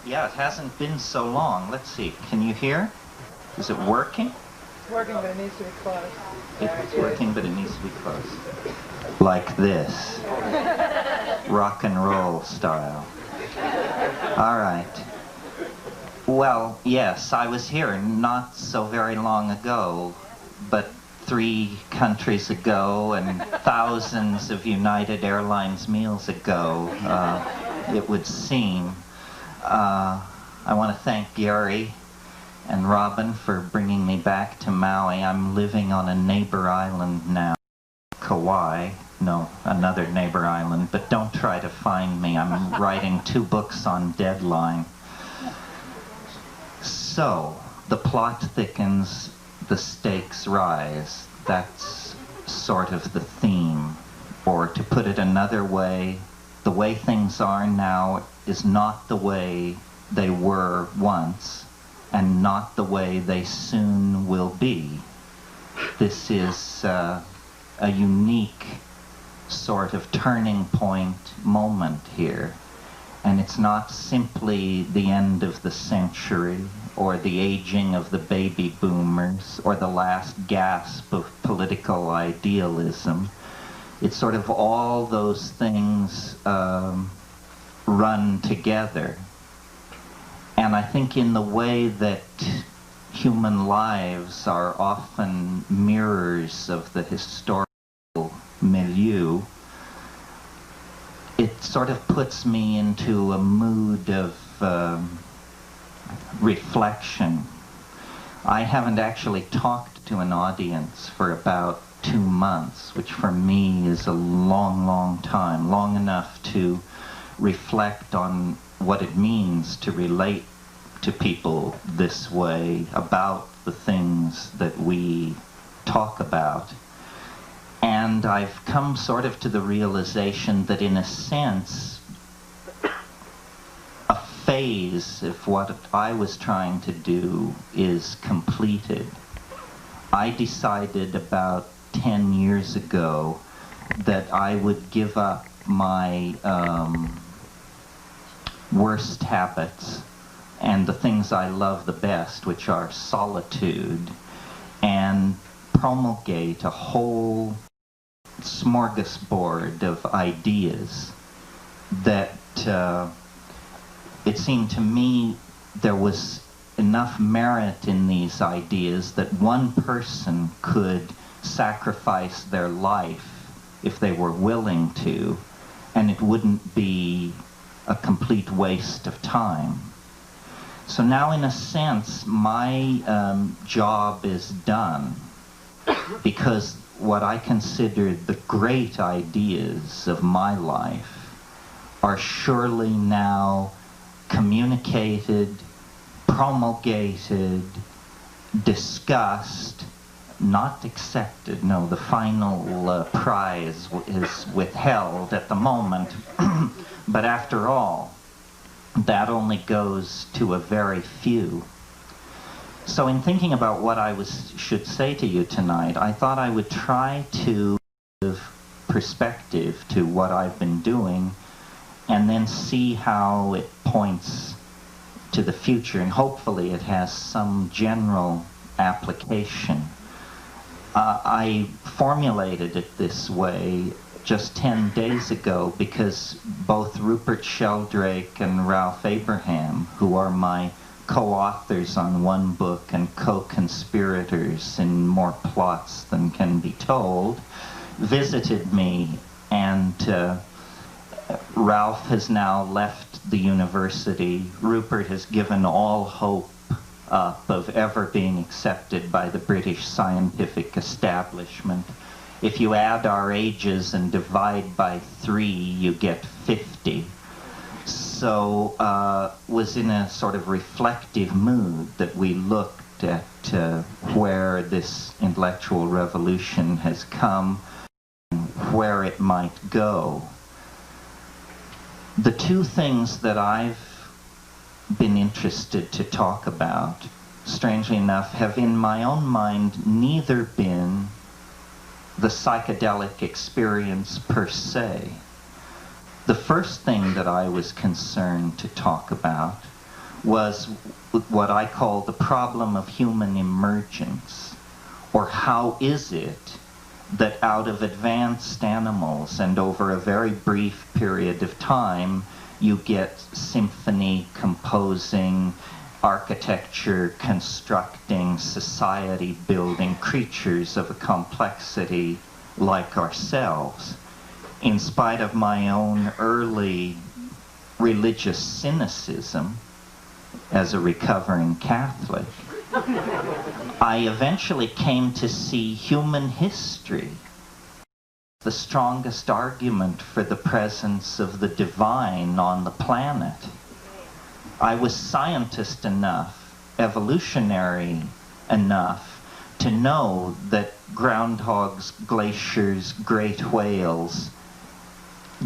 Yeah, it hasn't been so long. Let's see. Can you hear? Is it working? It's working, but it needs to be close. It's working, but it needs to be close. Like this. Rock and roll style. All right. Well, yes, I was here not so very long ago, but 3 countries ago and thousands of United Airlines meals ago, it would seem. I want to thank Gary and Robin for bringing me back to Maui. I'm living on a neighbor island now, Kauai. No, another neighbor island, but don't try to find me. I'm writing 2 books on deadline. So, the plot thickens, the stakes rise. That's sort of the theme. Or to put it another way, the way things are now is not the way they were once, and not the way they soon will be. This is a unique sort of turning point moment here. And it's not simply the end of the century, or the aging of the baby boomers, or the last gasp of political idealism. It's sort of all those things run together. And I think in the way that human lives are often mirrors of the historical milieu, it sort of puts me into a mood of reflection. I haven't actually talked to an audience for about 2 months, which for me is a long, long time, long enough to reflect on what it means to relate to people this way about the things that we talk about. And I've come sort of to the realization that in a sense, a phase of what I was trying to do is completed. I decided about 10 years ago that I would give up my worst habits and the things I love the best, which are solitude, and promulgate a whole smorgasbord of ideas that it seemed to me there was enough merit in these ideas that one person could sacrifice their life if they were willing to, and it wouldn't be a complete waste of time. So now, in a sense, my job is done, because what I considered the great ideas of my life are surely now communicated, promulgated, discussed, not accepted. No, the final prize is withheld at the moment. But after all, that only goes to a very few. So in thinking about what I should say to you tonight, I thought I would try to give perspective to what I've been doing, and then see how it points to the future, and hopefully it has some general application. I formulated it this way just 10 days ago because both Rupert Sheldrake and Ralph Abraham, who are my co-authors on one book and co-conspirators in more plots than can be told, visited me, and Ralph has now left the university. Rupert has given all hope up of ever being accepted by the British scientific establishment. If you add our ages and divide by 3, you get 50. So was in a sort of reflective mood that we looked at where this intellectual revolution has come and where it might go. The 2 things that I've been interested to talk about, strangely enough, have in my own mind neither been the psychedelic experience per se. The first thing that I was concerned to talk about was what I call the problem of human emergence, or how is it that out of advanced animals and over a very brief period of time you get symphony composing, architecture constructing, society building creatures of a complexity like ourselves. In spite of my own early religious cynicism as a recovering Catholic, I eventually came to see human history the strongest argument for the presence of the divine on the planet. I was scientist enough, evolutionary enough, to know that groundhogs, glaciers, great whales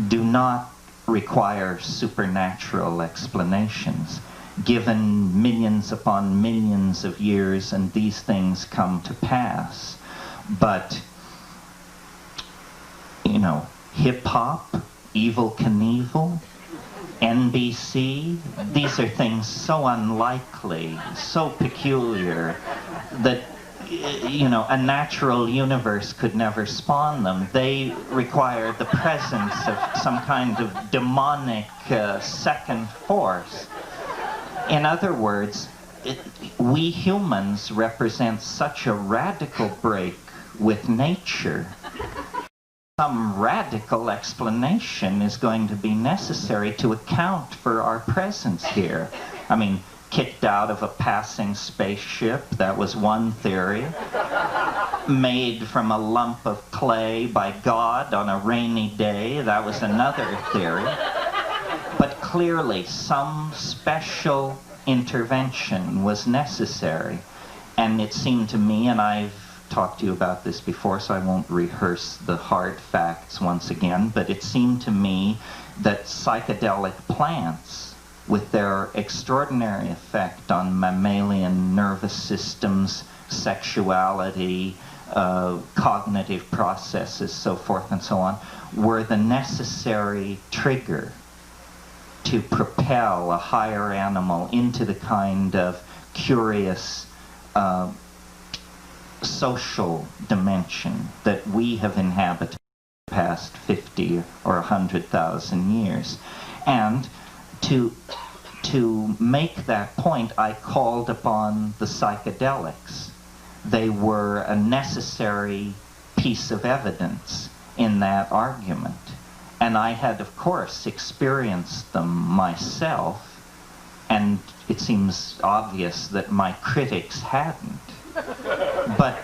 do not require supernatural explanations. Given millions upon millions of years, and these things come to pass. But, you know, hip-hop, Evel Knievel, NBC, these are things so unlikely, so peculiar, that, you know, a natural universe could never spawn them. They require the presence of some kind of demonic second force. In other words, we humans represent such a radical break with nature. Some radical explanation is going to be necessary to account for our presence here. I mean, kicked out of a passing spaceship, that was one theory. Made from a lump of clay by God on a rainy day, that was another theory. But clearly some special intervention was necessary, and it seemed to me, and I've talked to you about this before, so I won't rehearse the hard facts once again, but it seemed to me that psychedelic plants, with their extraordinary effect on mammalian nervous systems, sexuality, cognitive processes, so forth and so on, were the necessary trigger to propel a higher animal into the kind of curious social dimension that we have inhabited the past 50 or 100,000 years. And to make that point, I called upon the psychedelics. They were a necessary piece of evidence in that argument. And I had, of course, experienced them myself, and it seems obvious that my critics hadn't. But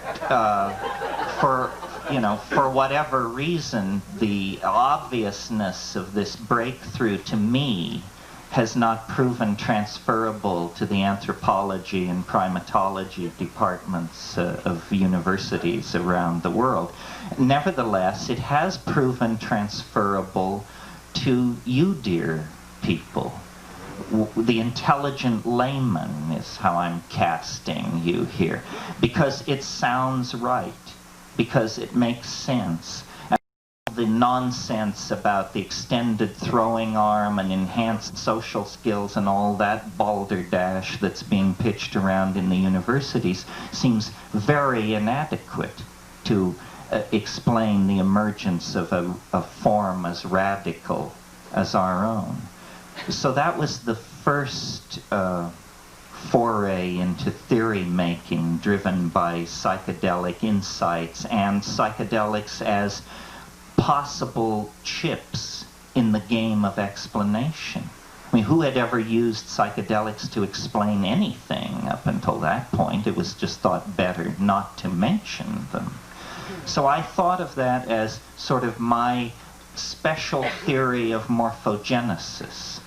for whatever reason, the obviousness of this breakthrough to me has not proven transferable to the anthropology and primatology departments of universities around the world. Nevertheless, it has proven transferable to you, dear people. The intelligent layman is how I'm casting you here, because it sounds right, because it makes sense. The nonsense about the extended throwing arm and enhanced social skills and all that balderdash that's being pitched around in the universities seems very inadequate to explain the emergence of a form as radical as our own. So that was the first foray into theory making driven by psychedelic insights and psychedelics as possible chips in the game of explanation. I mean, who had ever used psychedelics to explain anything up until that point? It was just thought better not to mention them. So I thought of that as sort of my special theory of morphogenesis,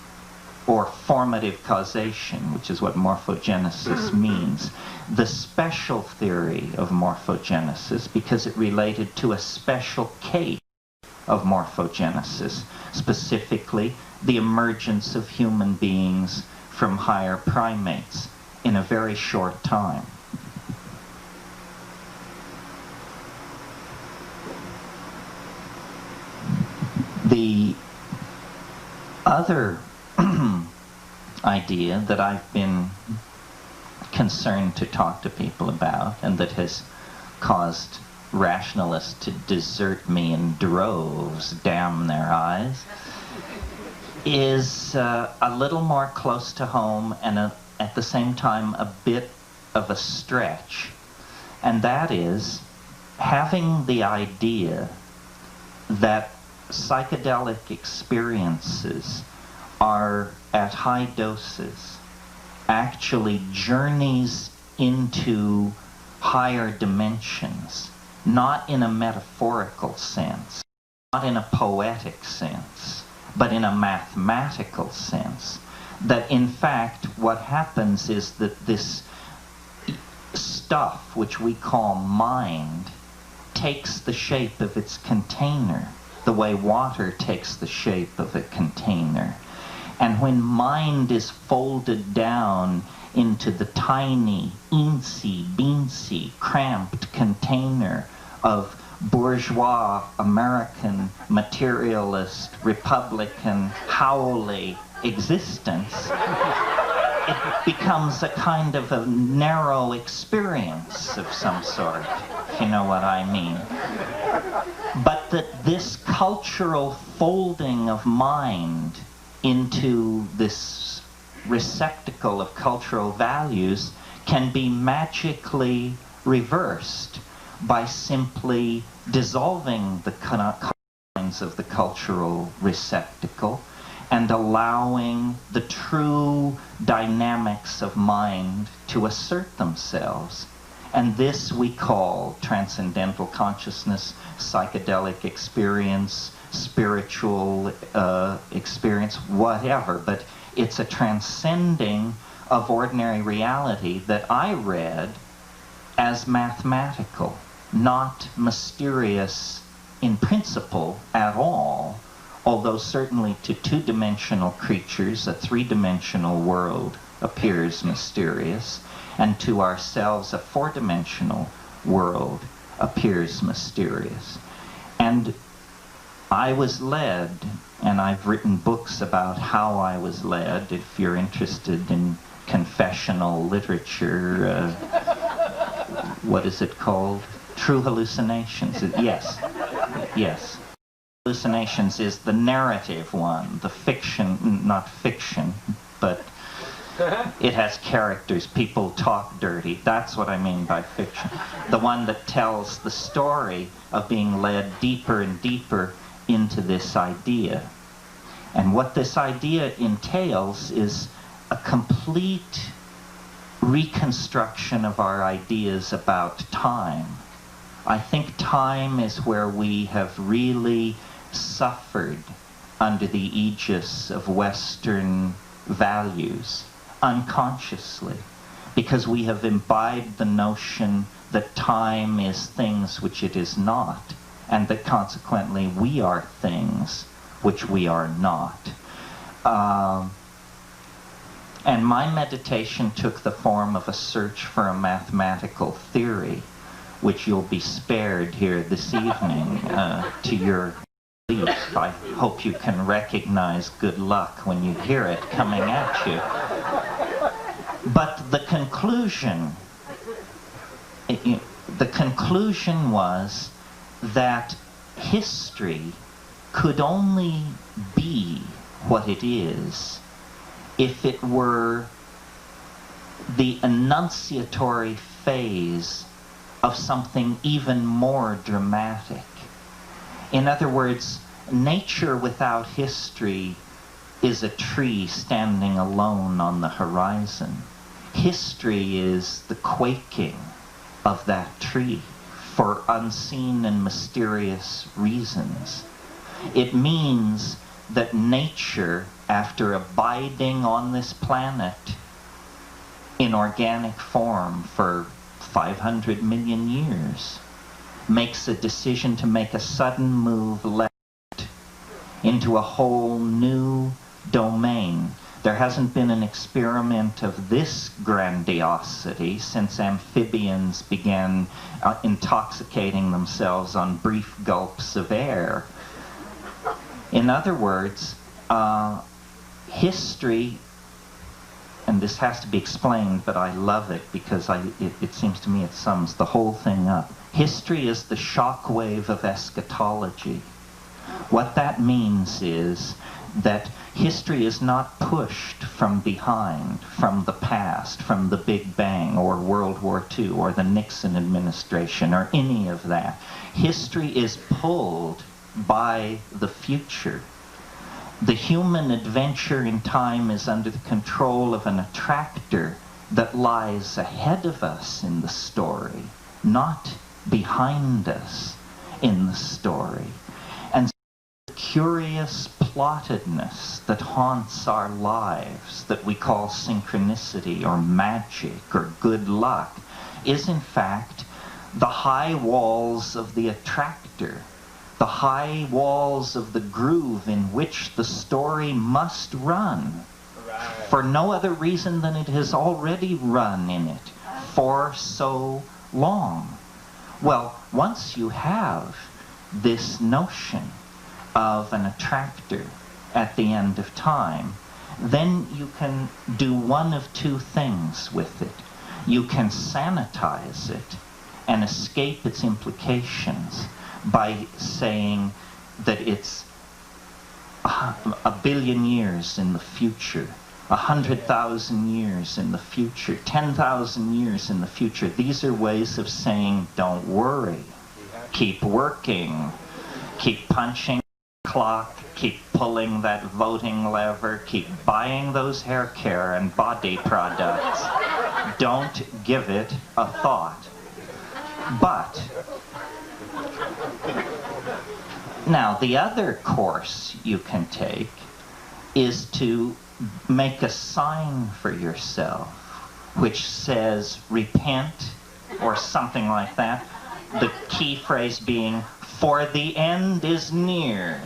or formative causation, which is what morphogenesis means. The special theory of morphogenesis, because it related to a special case of morphogenesis, specifically the emergence of human beings from higher primates in a very short time. The other idea that I've been concerned to talk to people about, and that has caused rationalists to desert me in droves, damn their eyes, is a little more close to home and at the same time a bit of a stretch. And that is having the idea that psychedelic experiences are, at high doses, actually journeys into higher dimensions, not in a metaphorical sense, not in a poetic sense, but in a mathematical sense. That in fact what happens is that this stuff, which we call mind, takes the shape of its container, the way water takes the shape of a container. And when mind is folded down into the tiny, eensy-beensy, cramped container of bourgeois, American, materialist, Republican, howly existence, it becomes a kind of a narrow experience of some sort, if you know what I mean. But that this cultural folding of mind into this receptacle of cultural values can be magically reversed by simply dissolving the confines of the cultural receptacle and allowing the true dynamics of mind to assert themselves. And this we call transcendental consciousness, psychedelic experience, spiritual experience, whatever, but it's a transcending of ordinary reality that I read as mathematical, not mysterious in principle at all, although certainly to two-dimensional creatures, a three-dimensional world appears mysterious, and to ourselves, a four-dimensional world appears mysterious. And I was led, and I've written books about how I was led, if you're interested in confessional literature, what is it called? True Hallucinations. Yes, yes. Hallucinations is the narrative one, the fiction, not fiction, but it has characters, people talk dirty. That's what I mean by fiction. The one that tells the story of being led deeper and deeper into this idea. And what this idea entails is a complete reconstruction of our ideas about time. I think time is where we have really suffered under the aegis of Western values, unconsciously, because we have imbibed the notion that time is things which it is not, and that consequently we are things which we are not. And my meditation took the form of a search for a mathematical theory, which you'll be spared here this evening to your relief. I hope you can recognize good luck when you hear it coming at you. But the conclusion was that history could only be what it is if it were the enunciatory phase of something even more dramatic. In other words, nature without history is a tree standing alone on the horizon. History is the quaking of that tree for unseen and mysterious reasons. It means that nature, after abiding on this planet in organic form for 500 million years, makes a decision to make a sudden move left into a whole new domain. There hasn't been an experiment of this grandiosity since amphibians began intoxicating themselves on brief gulps of air. In other words, history and this has to be explained, but I love it because it seems to me it sums the whole thing up. History is the shockwave of eschatology. What that means is that history is not pushed from behind, from the past, from the Big Bang or World War II or the Nixon administration or any of that. History is pulled by the future. The human adventure in time is under the control of an attractor that lies ahead of us in the story, not behind us in the story. And the curious plottedness that haunts our lives, that we call synchronicity or magic or good luck, is in fact the high walls of the attractor, the high walls of the groove in which the story must run, for no other reason than it has already run in it for so long. Well, once you have this notion of an attractor at the end of time, then you can do one of two things with it. You can sanitize it and escape its implications by saying that it's a billion years in the future, 100,000 years in the future, 10,000 years in the future. These are ways of saying, don't worry, keep working, keep punching the clock, keep pulling that voting lever, keep buying those hair care and body products. Don't give it a thought. But now, the other course you can take is to make a sign for yourself which says repent or something like that, the key phrase being for the end is near.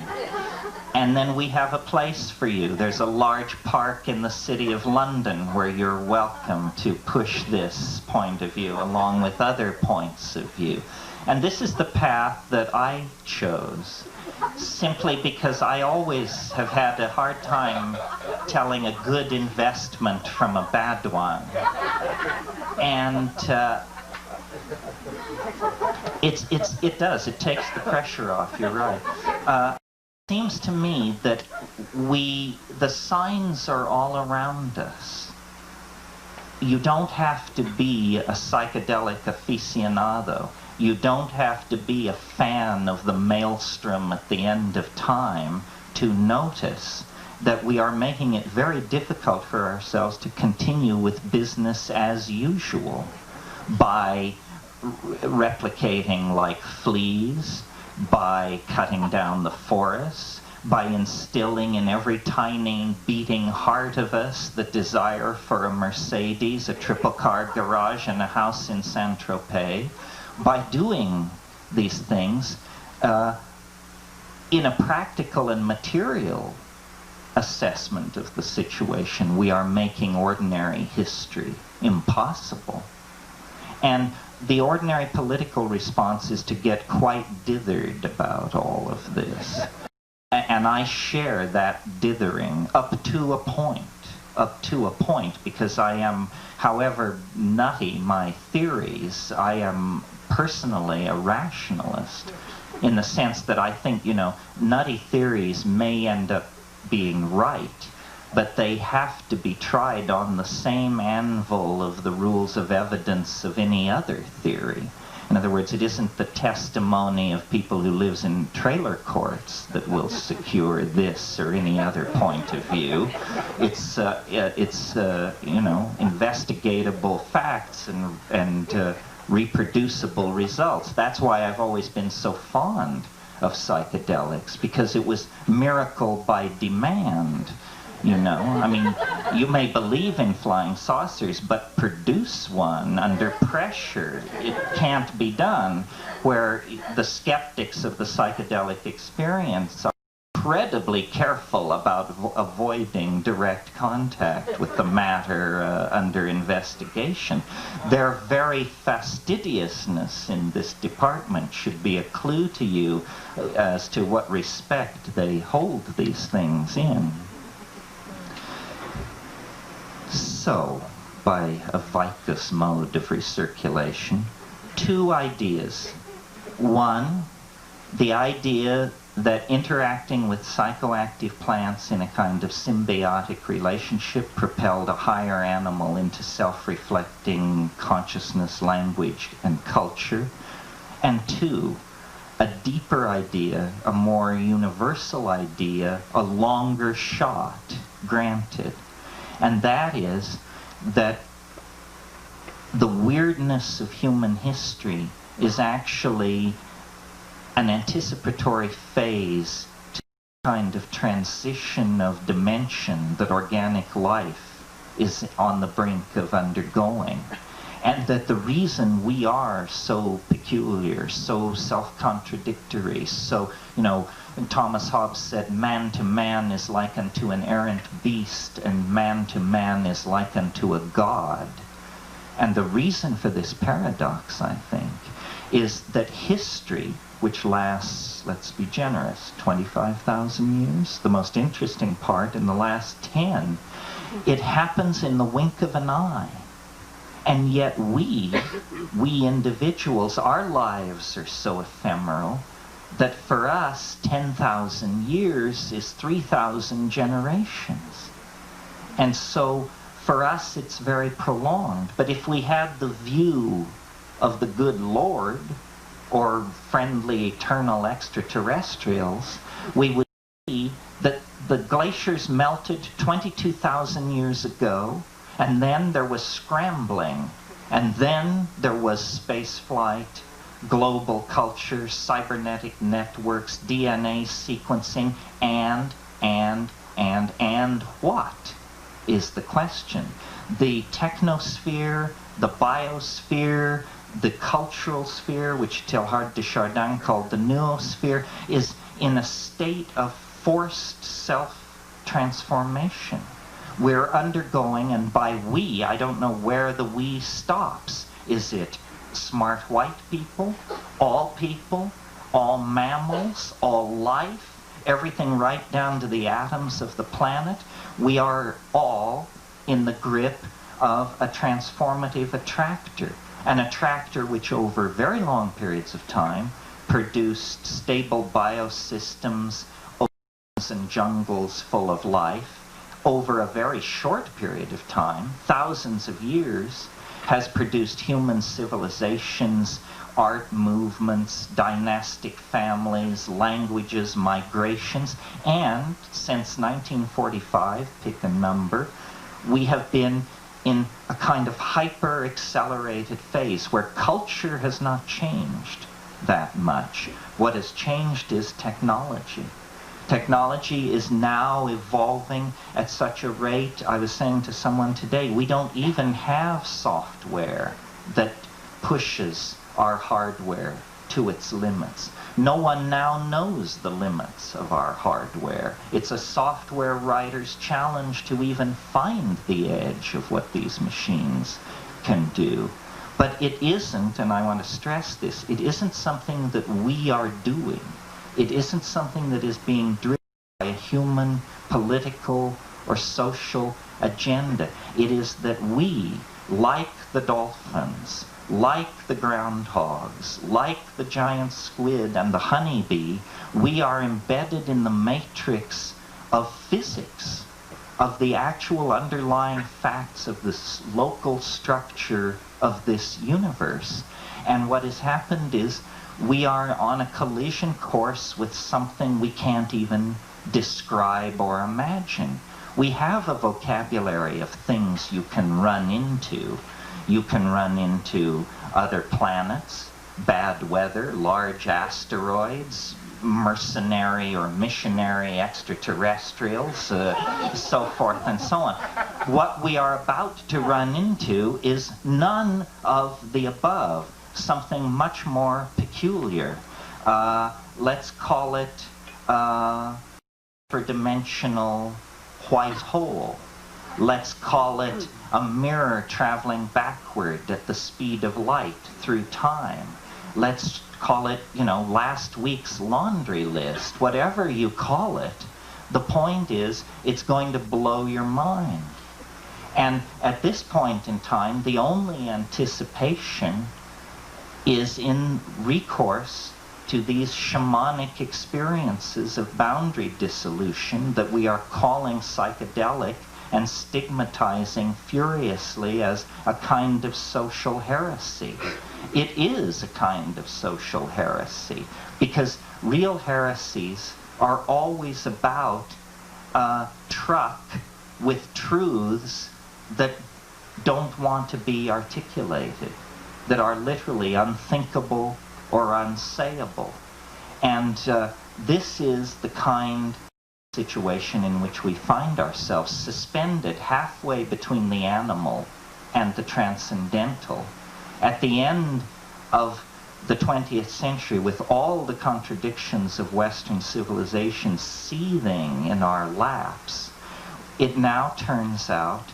And then we have a place for you. There's a large park in the city of London where you're welcome to push this point of view along with other points of view. And this is the path that I chose, simply because I always have had a hard time telling a good investment from a bad one. And it takes the pressure off, you're right. It seems to me that the signs are all around us. You don't have to be a psychedelic aficionado. You don't have to be a fan of the maelstrom at the end of time to notice that we are making it very difficult for ourselves to continue with business as usual by replicating like fleas, by cutting down the forests, by instilling in every tiny beating heart of us the desire for a Mercedes, a triple-car garage, and a house in Saint-Tropez. By doing these things, in a practical and material assessment of the situation, we are making ordinary history impossible. And the ordinary political response is to get quite dithered about all of this. And I share that dithering up to a point, because I am, however nutty my theories, I am personally a rationalist, in the sense that I think, nutty theories may end up being right, but they have to be tried on the same anvil of the rules of evidence of any other theory. In other words, it isn't the testimony of people who lives in trailer courts that will secure this or any other point of view. It's investigatable facts and reproduceable results. That's why I've always been so fond of psychedelics, because it was miracle by demand. I mean, you may believe in flying saucers, but produce one under pressure. It can't be done, where the skeptics of the psychedelic experience are incredibly careful about avoiding direct contact with the matter under investigation. Their very fastidiousness in this department should be a clue to you as to what respect they hold these things in. so, by a vicus mode of recirculation, two ideas. One, the idea that interacting with psychoactive plants in a kind of symbiotic relationship propelled a higher animal into self-reflecting consciousness, language, and culture. And two, a deeper idea, a more universal idea, a longer shot, granted. And that is that the weirdness of human history is actually an anticipatory phase to the kind of transition of dimension that organic life is on the brink of undergoing. And that the reason we are so peculiar, so self-contradictory, so, Thomas Hobbes said, man to man is like unto an errant beast, and man to man is like unto a god. And the reason for this paradox, I think, is that history, which lasts, let's be generous, 25,000 years, the most interesting part in the last 10, it happens in the wink of an eye. And yet we individuals, our lives are so ephemeral that for us 10,000 years is 3,000 generations. And so for us it's very prolonged. But if we had the view of the good Lord or friendly eternal extraterrestrials, we would see that the glaciers melted 22,000 years ago, and then there was scrambling, and then there was space flight, global culture, cybernetic networks, DNA sequencing, and what is the question? The technosphere, the biosphere, the cultural sphere, which Teilhard de Chardin called the noosphere, is in a state of forced self-transformation. We're undergoing, and by we, I don't know where the we stops. Is it smart white people, all mammals, all life, everything right down to the atoms of the planet? We are all in the grip of a transformative attractor, an attractor which over very long periods of time produced stable biosystems, oceans and jungles full of life. Over a very short period of time, thousands of years, has produced human civilizations, art movements, dynastic families, languages, migrations, and since 1945, pick a number, we have been in a kind of hyper-accelerated phase where culture has not changed that much. What has changed is technology. Technology is now evolving at such a rate, I was saying to someone today, we don't even have software that pushes our hardware to its limits. No one now knows the limits of our hardware. It's a software writer's challenge to even find the edge of what these machines can do. But it isn't, and I want to stress this, it isn't something that we are doing. It isn't something that is being driven by a human political or social agenda. It is that we, like the dolphins, like the groundhogs, like the giant squid and the honeybee, we are embedded in the matrix of physics, of the actual underlying facts of this local structure of this universe. And what has happened is we are on a collision course with something we can't even describe or imagine. We have a vocabulary of things you can run into. You can run into other planets, bad weather, large asteroids, mercenary or missionary extraterrestrials, so forth and so on. What we are about to run into is none of the above, something much more peculiar. Let's call it hyperdimensional white hole. Let's call it a mirror traveling backward at the speed of light through time. Let's call it, last week's laundry list. Whatever you call it, the point is it's going to blow your mind. And at this point in time, the only anticipation is in recourse to these shamanic experiences of boundary dissolution that we are calling psychedelic and stigmatizing furiously as a kind of social heresy. It is a kind of social heresy, because real heresies are always about a truck with truths that don't want to be articulated, that are literally unthinkable or unsayable. And this is the kind of situation in which we find ourselves, suspended halfway between the animal and the transcendental. At the end of the 20th century, with all the contradictions of Western civilization seething in our laps, it now turns out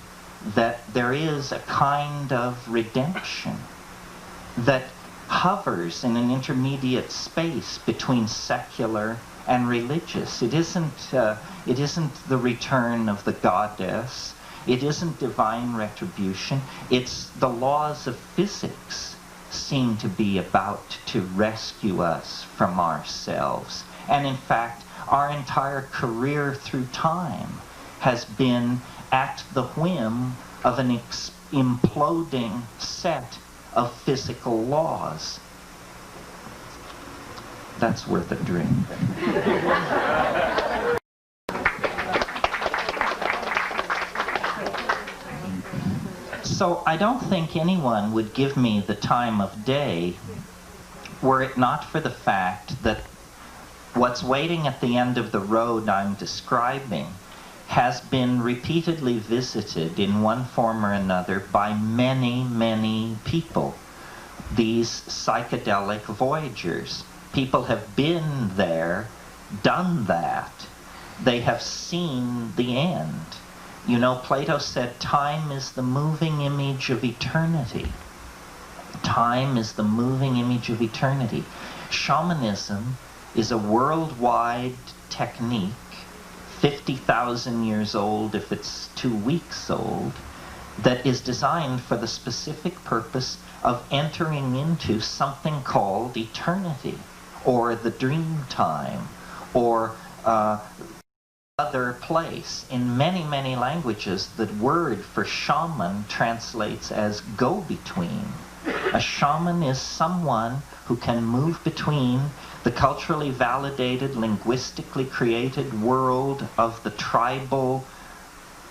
that there is a kind of redemption that hovers in an intermediate space between secular and religious. It isn't the return of the goddess. It isn't divine retribution. It's the laws of physics seem to be about to rescue us from ourselves. And in fact, our entire career through time has been at the whim of an imploding set of physical laws. That's worth a drink. So I don't think anyone would give me the time of day were it not for the fact that what's waiting at the end of the road I'm describing has been repeatedly visited in one form or another by many, many people. These psychedelic voyagers. People have been there, done that. They have seen the end. You know, Plato said time is the moving image of eternity. Time is the moving image of eternity. Shamanism is a worldwide technique, 50,000 years old if it's 2 weeks old, that is designed for the specific purpose of entering into something called eternity, or the dream time, or other place. In many, many languages, the word for shaman translates as go-between. A shaman is someone who can move between the culturally validated, linguistically created world of the tribal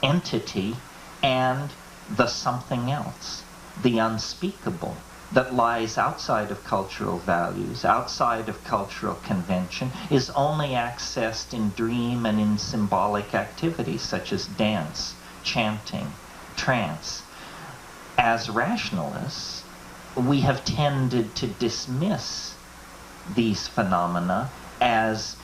entity and the something else, the unspeakable, that lies outside of cultural values, outside of cultural convention, is only accessed in dream and in symbolic activities such as dance, chanting, trance. As rationalists, we have tended to dismiss these phenomena as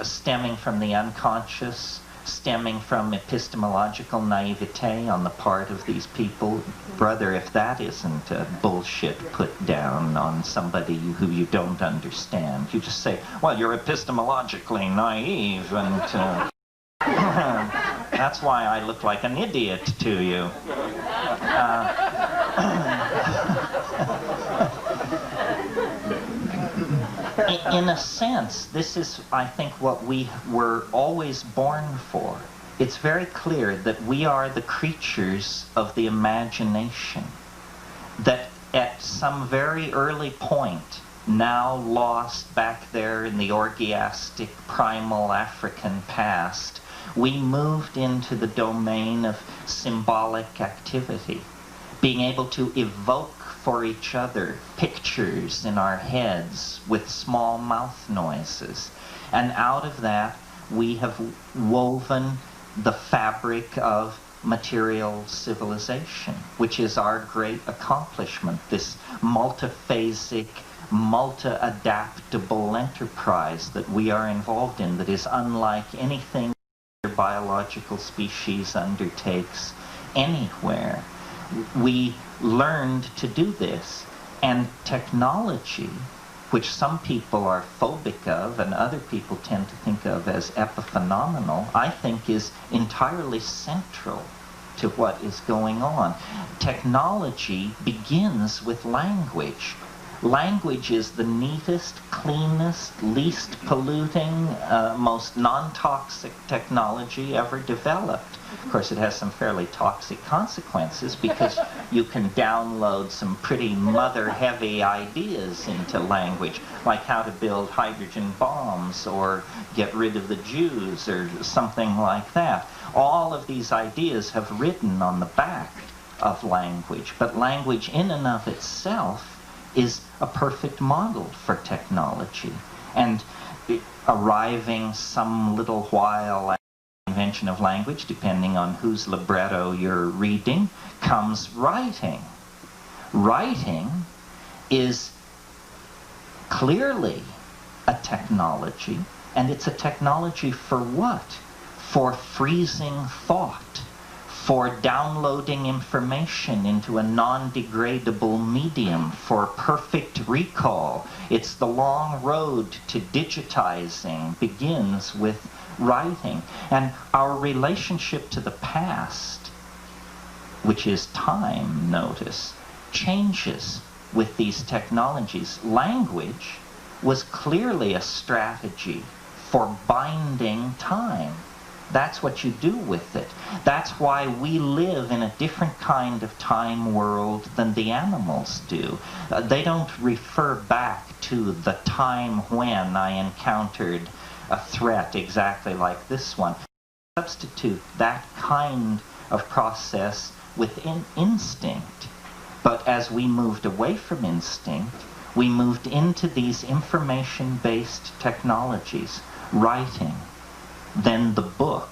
stemming from the unconscious, stemming from epistemological naivete on the part of these people. Brother, if that isn't bullshit put down on somebody who you don't understand, you just say, well, you're epistemologically naive, and that's why I look like an idiot to you. In a sense, this is, I think, what we were always born for. It's very clear that we are the creatures of the imagination, that at some very early point, now lost back there in the orgiastic primal African past, we moved into the domain of symbolic activity, being able to evoke for each other pictures in our heads with small mouth noises. And out of that, we have woven the fabric of material civilization, which is our great accomplishment, this multiphasic, multi-adaptable enterprise that we are involved in, that is unlike anything other biological species undertakes anywhere. We learned to do this, and technology, which some people are phobic of and other people tend to think of as epiphenomenal, I think is entirely central to what is going on. Technology begins with language. Language is the neatest, cleanest, least polluting, most non-toxic technology ever developed. Of course, it has some fairly toxic consequences because you can download some pretty mother-heavy ideas into language, like how to build hydrogen bombs or get rid of the Jews or something like that. All of these ideas have ridden on the back of language, but language in and of itself is a perfect model for technology. And arriving some little while after the invention of language, depending on whose libretto you're reading, comes writing. Writing is clearly a technology, and it's a technology for what? For freezing thought, for downloading information into a non-degradable medium, for perfect recall. It's the long road to digitizing begins with writing. And our relationship to the past, which is time, notice, changes with these technologies. Language was clearly a strategy for binding time. That's what you do with it. That's why we live in a different kind of time world than the animals do. They don't refer back to the time when I encountered a threat exactly like this one. Substitute that kind of process with instinct. But as we moved away from instinct, we moved into these information-based technologies, writing, then the book,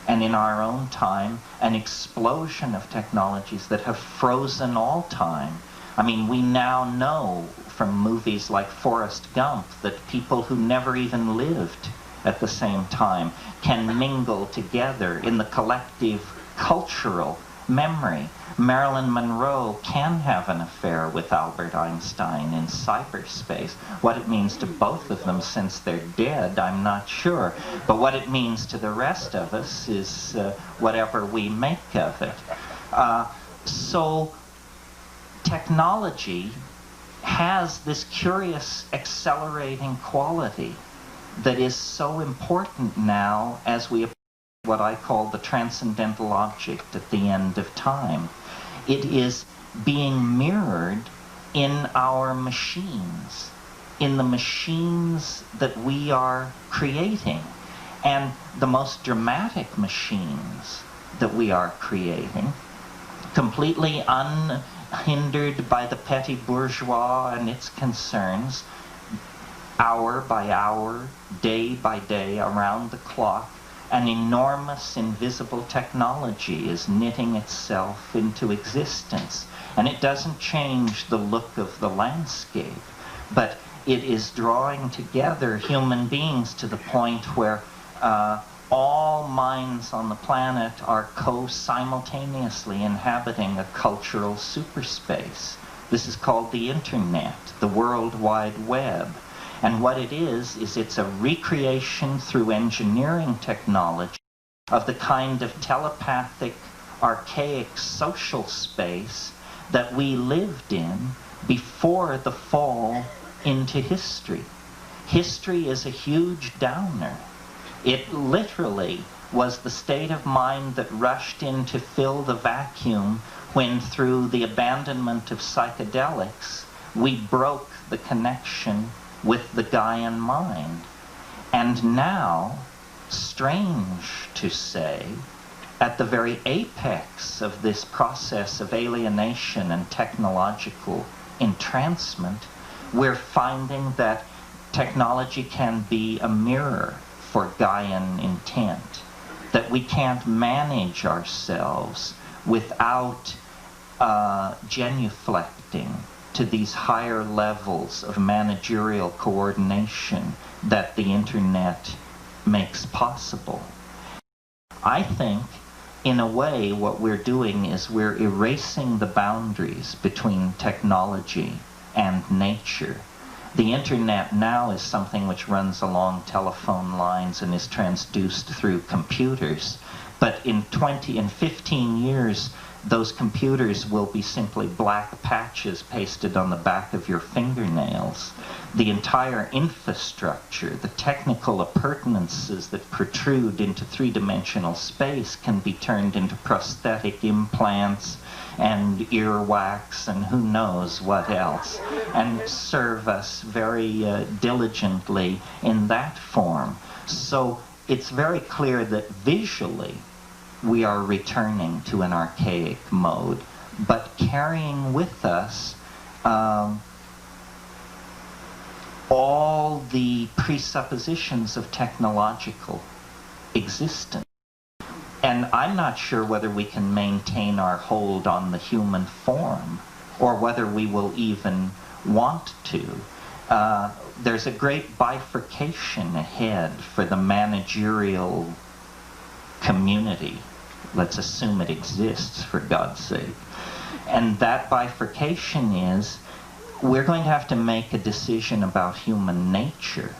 and in our own time, an explosion of technologies that have frozen all time. I mean, we now know from movies like Forrest Gump that people who never even lived at the same time can mingle together in the collective cultural memory. Marilyn Monroe can have an affair with Albert Einstein in cyberspace. What it means to both of them since they're dead, I'm not sure. But what it means to the rest of us is whatever we make of it. So technology has this curious accelerating quality that is so important now as we approach what I call the transcendental object at the end of time. It is being mirrored in our machines, in the machines that we are creating. And the most dramatic machines that we are creating, completely unhindered by the petty bourgeois and its concerns, hour by hour, day by day, around the clock, an enormous invisible technology is knitting itself into existence. And it doesn't change the look of the landscape, but it is drawing together human beings to the point where all minds on the planet are simultaneously inhabiting a cultural superspace. This is called the Internet, the World Wide Web. And what it is it's a recreation through engineering technology of the kind of telepathic, archaic social space that we lived in before the fall into history. History is a huge downer. It literally was the state of mind that rushed in to fill the vacuum when, through the abandonment of psychedelics, we broke the connection with the Gaian mind. And now, strange to say, at the very apex of this process of alienation and technological entrancement, we're finding that technology can be a mirror for Gaian intent, that we can't manage ourselves without genuflecting to these higher levels of managerial coordination that the Internet makes possible. I think, in a way, what we're doing is we're erasing the boundaries between technology and nature. The Internet now is something which runs along telephone lines and is transduced through computers. But in 15 years, those computers will be simply black patches pasted on the back of your fingernails. The entire infrastructure, the technical appurtenances that protrude into three-dimensional space can be turned into prosthetic implants and earwax and who knows what else, and serve us very diligently in that form. So it's very clear that visually we are returning to an archaic mode, but carrying with us all the presuppositions of technological existence. And I'm not sure whether we can maintain our hold on the human form, or whether we will even want to. There's a great bifurcation ahead for the managerial community. Let's assume it exists, for God's sake. And that bifurcation is, we're going to have to make a decision about human nature.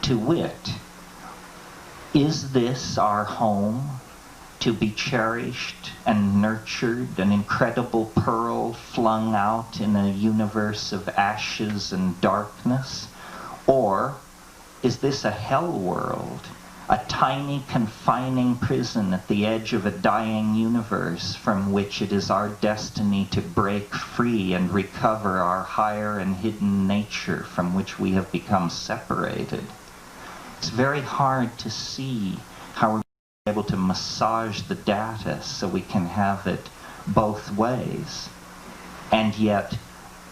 To wit, is this our home to be cherished and nurtured, an incredible pearl flung out in a universe of ashes and darkness? Or is this a hell world, a tiny confining prison at the edge of a dying universe from which it is our destiny to break free and recover our higher and hidden nature from which we have become separated? It's very hard to see how we're able to massage the data so we can have it both ways. And yet,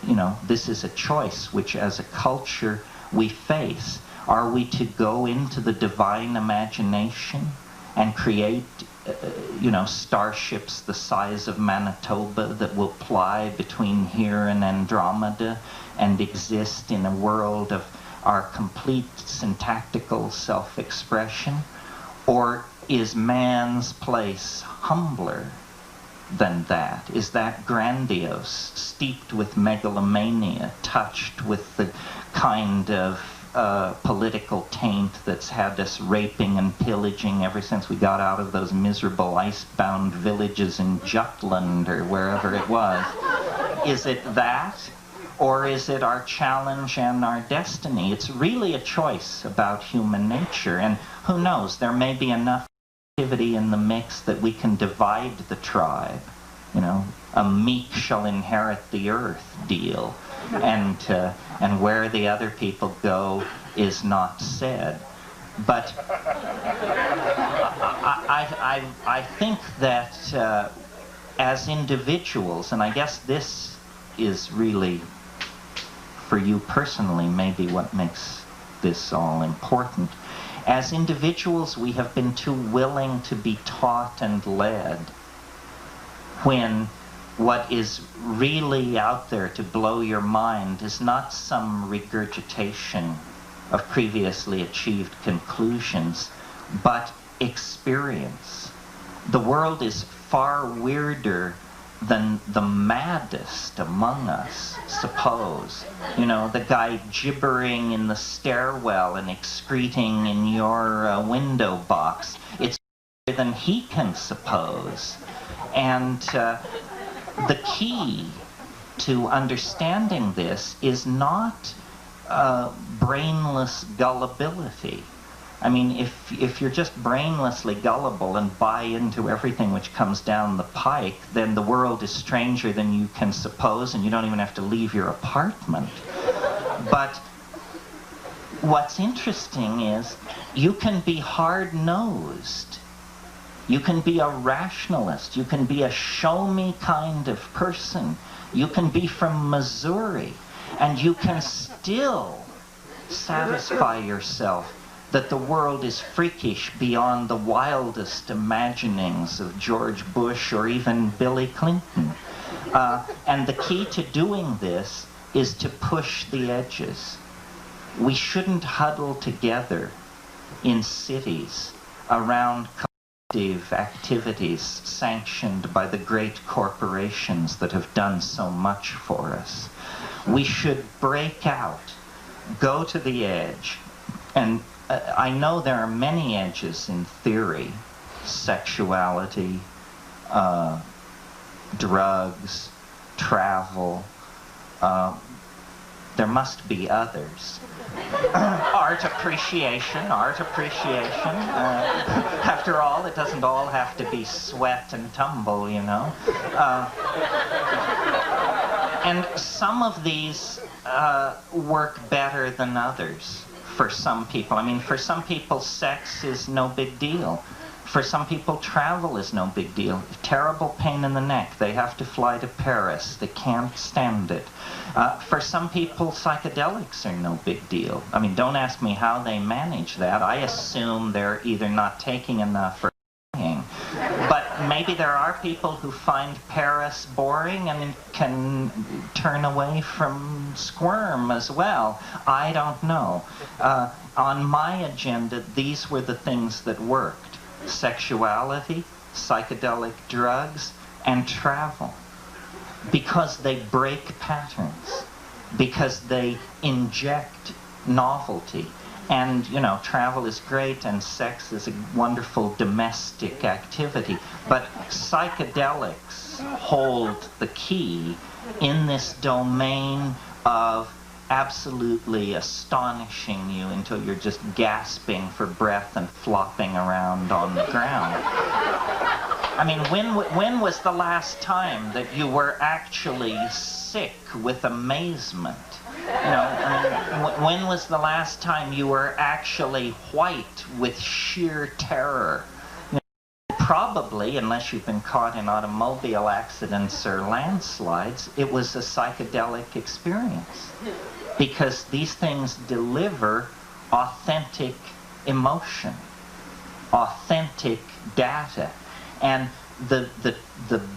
you know, this is a choice which as a culture we face. Are we to go into the divine imagination and create, you know, starships the size of Manitoba that will ply between here and Andromeda and exist in a world of our complete syntactical self-expression? Or is man's place humbler than that? Is that grandiose, steeped with megalomania, touched with the kind of political taint that's had us raping and pillaging ever since we got out of those miserable ice-bound villages in Jutland or wherever it was? Is it that? Or is it our challenge and our destiny? It's really a choice about human nature, and who knows, there may be enough activity in the mix that we can divide the tribe. You know, a meek shall inherit the earth deal, and where the other people go is not said. But I think that as individuals, and I guess this is really, for you personally, maybe what makes this all important. As individuals, we have been too willing to be taught and led, when what is really out there to blow your mind is not some regurgitation of previously achieved conclusions, but experience. The world is far weirder than the maddest among us suppose. You know, the guy gibbering in the stairwell and excreting in your window box. It's weirder than he can suppose. And the key to understanding this is not brainless gullibility. I mean, if you're just brainlessly gullible and buy into everything which comes down the pike, then the world is stranger than you can suppose, and you don't even have to leave your apartment. But what's interesting is you can be hard-nosed. You can be a rationalist. You can be a show-me kind of person. You can be from Missouri, and you can still satisfy yourself that the world is freakish beyond the wildest imaginings of George Bush or even Billy Clinton. And the key to doing this is to push the edges. We shouldn't huddle together in cities around collective activities sanctioned by the great corporations that have done so much for us. We should break out, go to the edge, and I know there are many edges in theory, sexuality, drugs, travel. There must be others. Art appreciation. After all, it doesn't all have to be sweat and tumble, you know. And some of these work better than others for some people. I mean, for some people, sex is no big deal. For some people, travel is no big deal. Terrible pain in the neck. They have to fly to Paris. They can't stand it. For some people, psychedelics are no big deal. I mean, don't ask me how they manage that. I assume they're either not taking enough or dying. But maybe there are people who find Paris boring and can turn away from squirm as well. I don't know. On my agenda, these were the things that worked. Sexuality, psychedelic drugs, and travel. Because they break patterns. Because they inject novelty. And, you know, travel is great and sex is a wonderful domestic activity. But psychedelics hold the key in this domain of absolutely astonishing you until you're just gasping for breath and flopping around on the ground. I mean, when was the last time that you were actually sick with amazement? You know, I mean, when was the last time you were actually white with sheer terror? Probably, unless you've been caught in automobile accidents or landslides, it was a psychedelic experience. Because these things deliver authentic emotion, authentic data. And the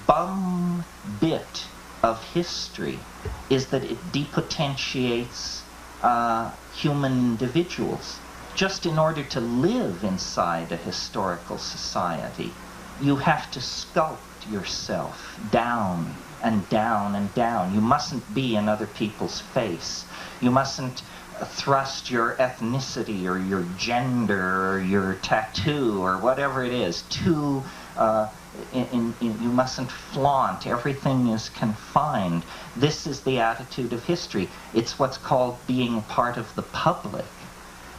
bum bit of history is that it depotentiates human individuals. Just in order to live inside a historical society, you have to sculpt yourself down and down and down. You mustn't be in other people's face. You mustn't thrust your ethnicity or your gender or your tattoo or whatever it is too you mustn't flaunt. Everything is confined. This is the attitude of history. It's what's called being part of the public.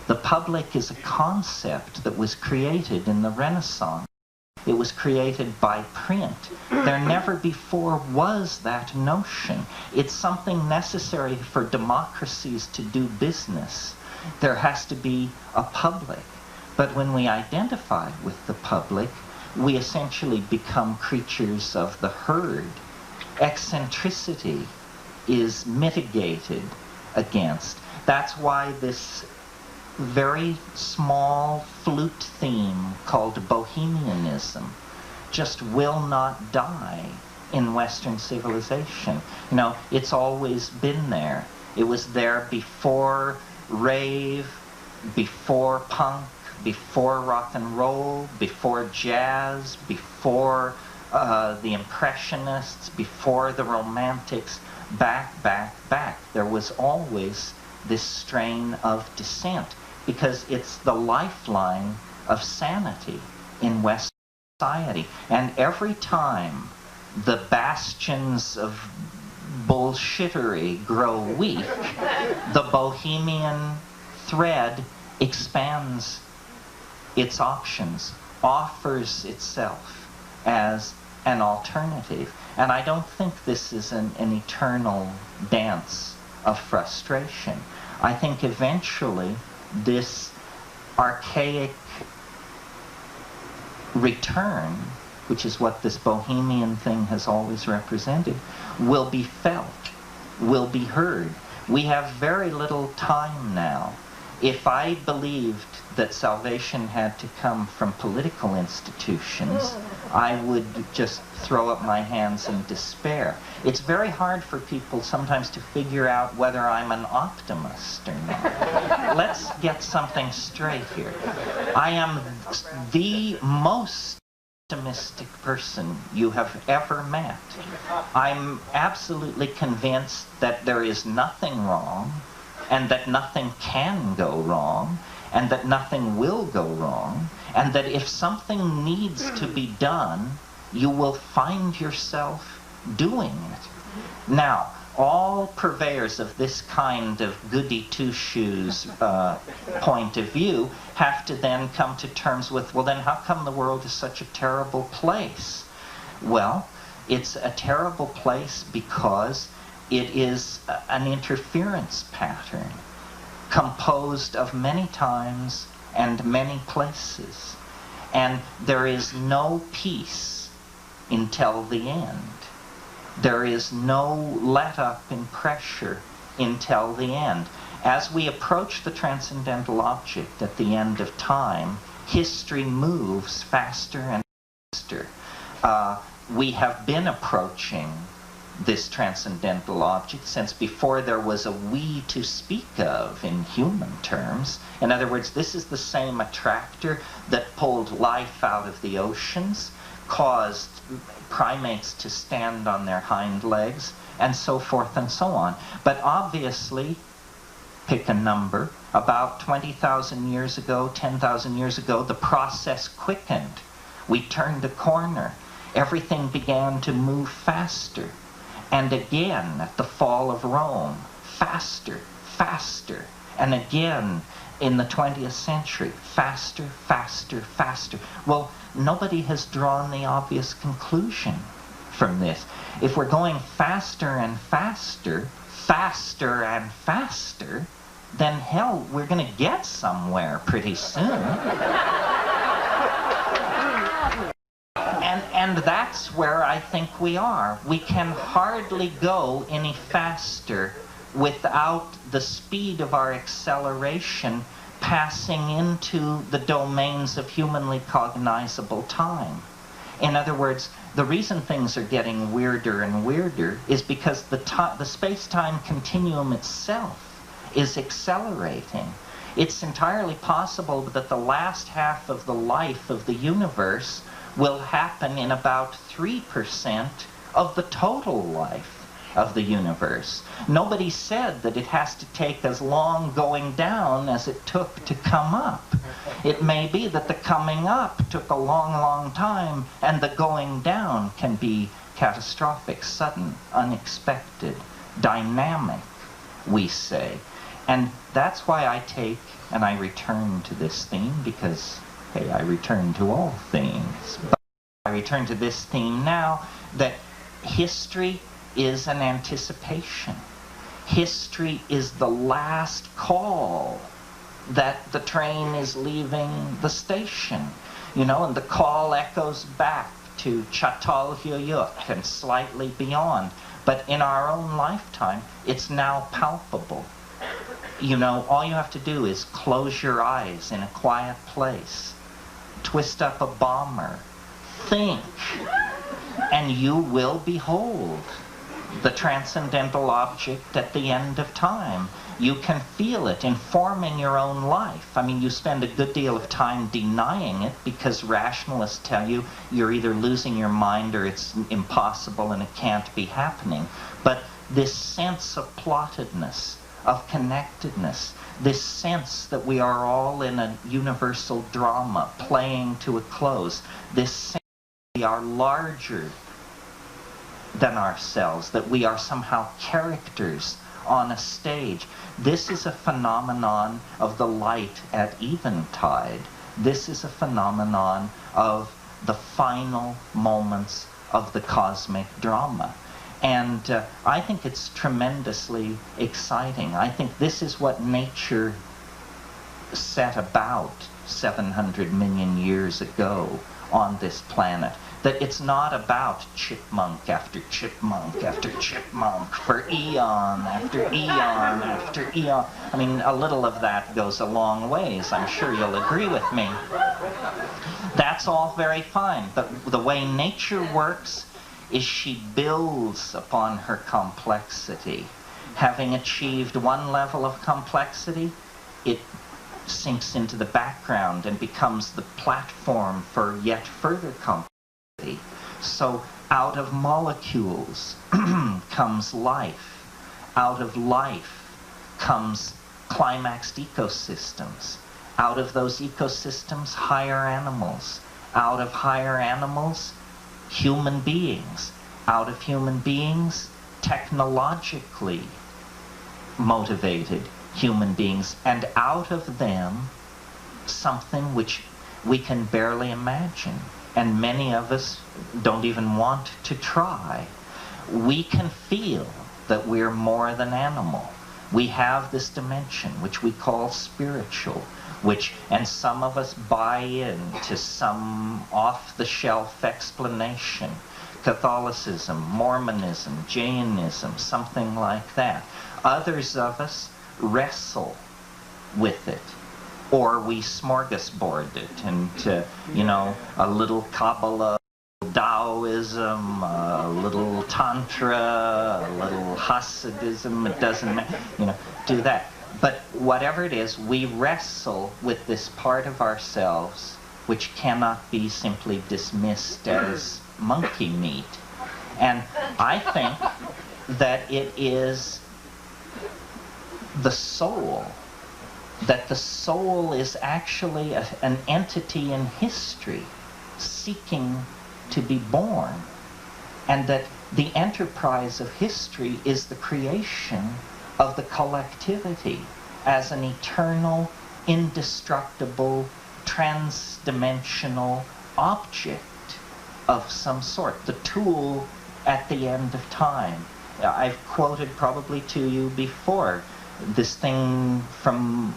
The public is a concept that was created in the Renaissance. It was created by print. There never before was that notion. It's something necessary for democracies to do business. There has to be a public. But when we identify with the public, we essentially become creatures of the herd. Eccentricity is mitigated against. That's why this very small flute theme called bohemianism just will not die in Western civilization. You know, it's always been there. It was there before rave, before punk, before rock and roll, before jazz, before the Impressionists, before the Romantics, back. There was always this strain of dissent, because it's the lifeline of sanity in Western society. And every time the bastions of bullshittery grow weak, the bohemian thread expands its options, offers itself as an alternative. And I don't think this is an eternal dance of frustration. I think eventually this archaic return, which is what this bohemian thing has always represented, will be felt, will be heard. We have very little time now. If I believed that salvation had to come from political institutions, I would just throw up my hands in despair. It's very hard for people sometimes to figure out whether I'm an optimist or not. Let's get something straight here. I am the most optimistic person you have ever met. I'm absolutely convinced that there is nothing wrong, and that nothing can go wrong, and that nothing will go wrong, And that if something needs to be done, you will find yourself doing it. Now, all purveyors of this kind of goody two-shoes point of view have to then come to terms with, well, then how come the world is such a terrible place? Well, it's a terrible place because it is an interference pattern composed of many times and many places. And there is no peace until the end. There is no let-up in pressure until the end. As we approach the transcendental object at the end of time, history moves faster and faster. We have been approaching this transcendental object since before there was a we to speak of in human terms. In other words, this is the same attractor that pulled life out of the oceans, caused primates to stand on their hind legs, and so forth and so on. But obviously, pick a number, about 20,000 years ago, 10,000 years ago, the process quickened. We turned a corner. Everything began to move faster. And again, at the fall of Rome, faster, faster. And again, in the 20th century, faster, faster, faster. Well, nobody has drawn the obvious conclusion from this. If we're going faster and faster, faster and faster, then hell, we're going to get somewhere pretty soon. And that's where I think we are. We can hardly go any faster without the speed of our acceleration passing into the domains of humanly cognizable time. In other words, the reason things are getting weirder and weirder is because the space-time continuum itself is accelerating. It's entirely possible that the last half of the life of the universe will happen in about 3% of the total life of the universe. Nobody said that it has to take as long going down as it took to come up. It may be that the coming up took a long, long time, and the going down can be catastrophic, sudden, unexpected, dynamic, we say. And that's why I take and I return to this theme, because, hey, I return to all themes. But I return to this theme now, that history is an anticipation. History is the last call that the train is leaving the station, you know, and the call echoes back to Çatalhöyük and slightly beyond. But in our own lifetime, it's now palpable. You know, all you have to do is close your eyes in a quiet place, twist up a bomber, think, and you will behold the transcendental object at the end of time. You can feel it informing your own life. I mean, you spend a good deal of time denying it because rationalists tell you you're either losing your mind or it's impossible and it can't be happening. But this sense of plottedness, of connectedness, this sense that we are all in a universal drama playing to a close, this sense that we are larger than ourselves, that we are somehow characters on a stage. This is a phenomenon of the light at eventide. This is a phenomenon of the final moments of the cosmic drama. And I think it's tremendously exciting. I think this is what nature set about 700 million years ago on this planet. That it's not about chipmunk after chipmunk after chipmunk for eon after eon after eon. I mean, a little of that goes a long ways. I'm sure you'll agree with me. That's all very fine, but the way nature works is she builds upon her complexity. Having achieved one level of complexity, it sinks into the background and becomes the platform for yet further complexity. So out of molecules comes life. Out of life comes climaxed ecosystems. Out of those ecosystems, higher animals. Out of higher animals, human beings. Out of human beings, technologically motivated human beings. And out of them, something which we can barely imagine. And many of us don't even want to try. We can feel that we're more than animal. We have this dimension, which we call spiritual, and some of us buy into some off-the-shelf explanation. Catholicism, Mormonism, Jainism, something like that. Others of us wrestle with it, or we smorgasbord it into, a little Kabbalah, Taoism, a little Tantra, a little Hasidism. It doesn't matter, do that. But whatever it is, we wrestle with this part of ourselves which cannot be simply dismissed as monkey meat. And I think that it is the soul, that the soul is actually an entity in history seeking to be born, and that the enterprise of history is the creation of the collectivity as an eternal, indestructible, trans-dimensional object of some sort, the tool at the end of time. I've quoted probably to you before this thing from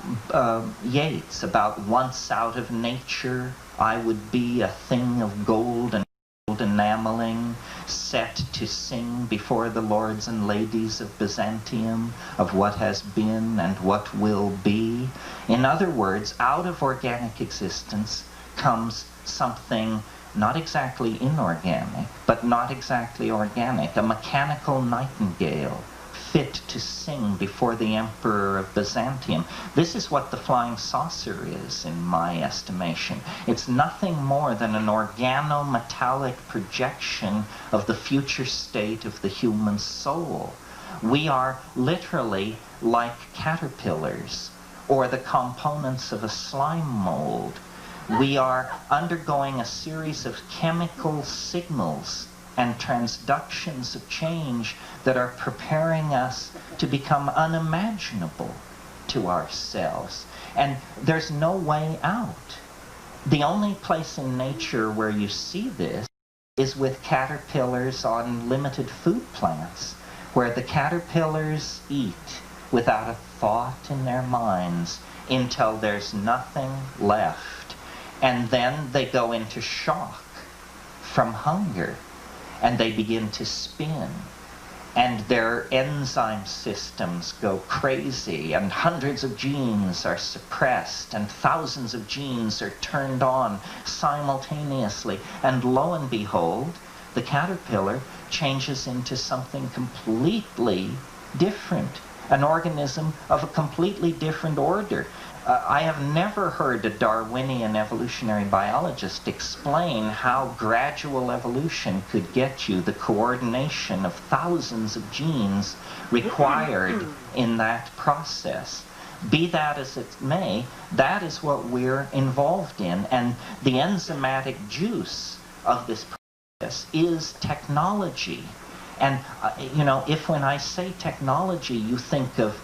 Yeats about once out of nature I would be a thing of gold and enameling, set to sing before the lords and ladies of Byzantium of what has been and what will be. In other words, out of organic existence comes something not exactly inorganic, but not exactly organic, a mechanical nightingale fit to sing before the emperor of Byzantium. This is what the flying saucer is, in my estimation. It's nothing more than an organometallic projection of the future state of the human soul. We are literally like caterpillars, or the components of a slime mold. We are undergoing a series of chemical signals and transductions of change that are preparing us to become unimaginable to ourselves. And there's no way out. The only place in nature where you see this is with caterpillars on limited food plants, where the caterpillars eat without a thought in their minds until there's nothing left. And then they go into shock from hunger, and they begin to spin, and their enzyme systems go crazy, and hundreds of genes are suppressed, and thousands of genes are turned on simultaneously, and lo and behold, the caterpillar changes into something completely different, an organism of a completely different order. I have never heard a Darwinian evolutionary biologist explain how gradual evolution could get you the coordination of thousands of genes required in that process. Be that as it may, that is what we're involved in, and the enzymatic juice of this process is technology. And, if when I say technology, you think of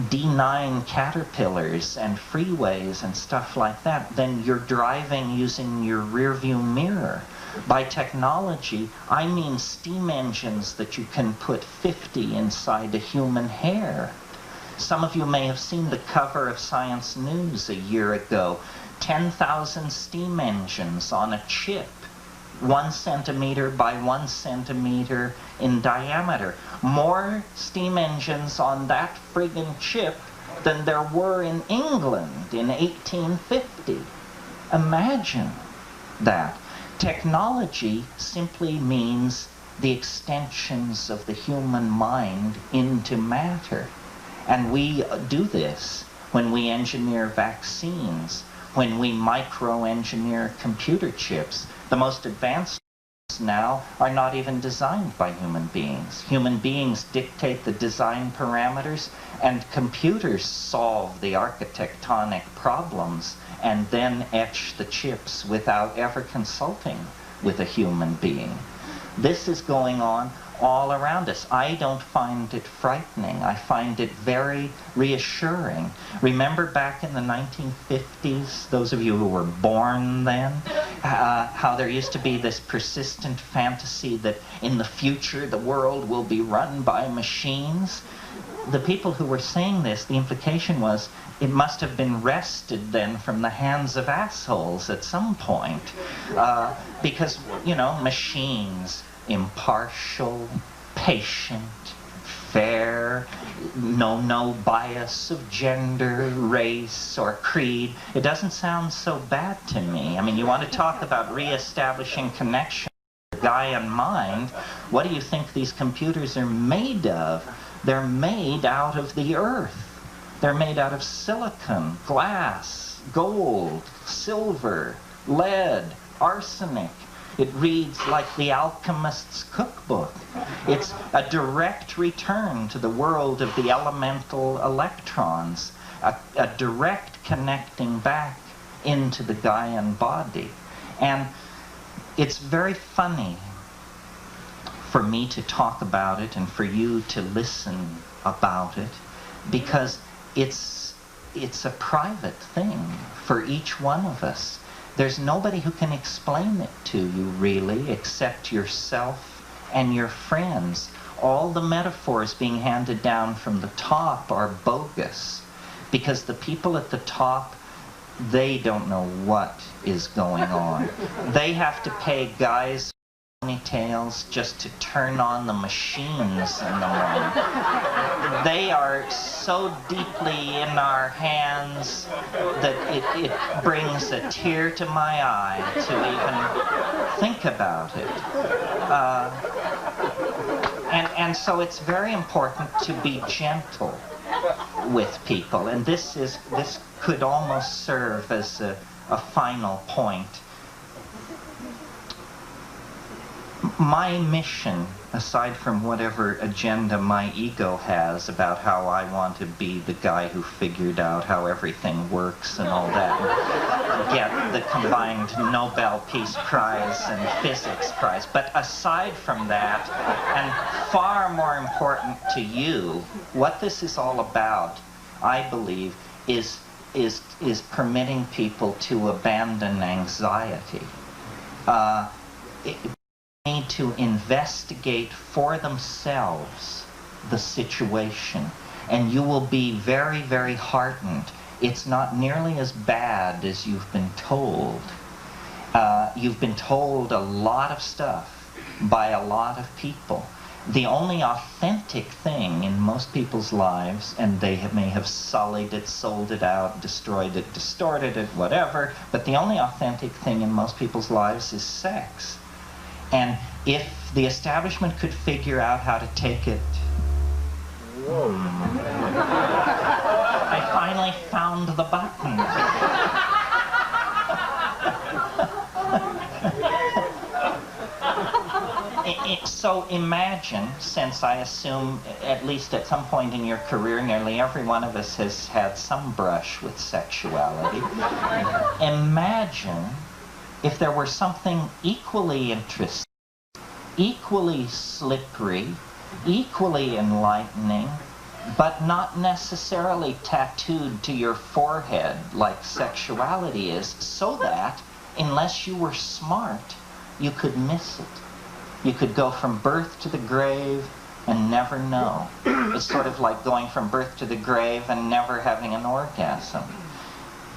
D9 caterpillars and freeways and stuff like that, then you're driving using your rear view mirror. By technology, I mean steam engines that you can put 50 inside a human hair. Some of you may have seen the cover of Science News a year ago. 10,000 steam engines on a chip, 1 centimeter by 1 centimeter in diameter. More steam engines on that friggin' chip than there were in England in 1850. Imagine that. Technology simply means the extensions of the human mind into matter. And we do this when we engineer vaccines, when we micro-engineer computer chips. The most advanced now are not even designed by human beings. Human beings dictate the design parameters, and computers solve the architectonic problems and then etch the chips without ever consulting with a human being. This is going on all around us. I don't find it frightening. I find it very reassuring. Remember back in the 1950s, those of you who were born then, how there used to be this persistent fantasy that in the future the world will be run by machines? The people who were saying this, the implication was it must have been wrested then from the hands of assholes at some point. Because, you know, machines, impartial, patient, fair, no bias of gender, race, or creed. It doesn't sound so bad to me. I mean, you want to talk about reestablishing connection with the guy in mind. What do you think these computers are made of? They're made out of the earth. They're made out of silicon, glass, gold, silver, lead, arsenic. It reads like the alchemist's cookbook. It's a direct return to the world of the elemental electrons, a direct connecting back into the Gaian body. And it's very funny for me to talk about it and for you to listen about it, because it's a private thing for each one of us. There's nobody who can explain it to you, really, except yourself and your friends. All the metaphors being handed down from the top are bogus, because the people at the top, they don't know what is going on. They have to pay guys ponytails just to turn on the machines in the morning. They are so deeply in our hands that it brings a tear to my eye to even think about it. And so it's very important to be gentle with people, and this could almost serve as a final point. My mission, aside from whatever agenda my ego has about how I want to be the guy who figured out how everything works and all that, and get the combined Nobel Peace Prize and Physics Prize, but aside from that, and far more important to you, what this is all about, I believe, is permitting people to abandon anxiety. Need to investigate for themselves the situation, and you will be very, very heartened. It's not nearly as bad as you've been told. You've been told a lot of stuff by a lot of people. The only authentic thing in most people's lives, and they may have sullied it, sold it out, destroyed it, distorted it, whatever, but the only authentic thing in most people's lives is sex. And if the establishment could figure out how to take it... Whoa. I finally found the button. So imagine, since I assume, at least at some point in your career, nearly every one of us has had some brush with sexuality. Imagine if there were something equally interesting, equally slippery, equally enlightening, but not necessarily tattooed to your forehead like sexuality is, so that, unless you were smart, you could miss it. You could go from birth to the grave and never know. It's sort of like going from birth to the grave and never having an orgasm.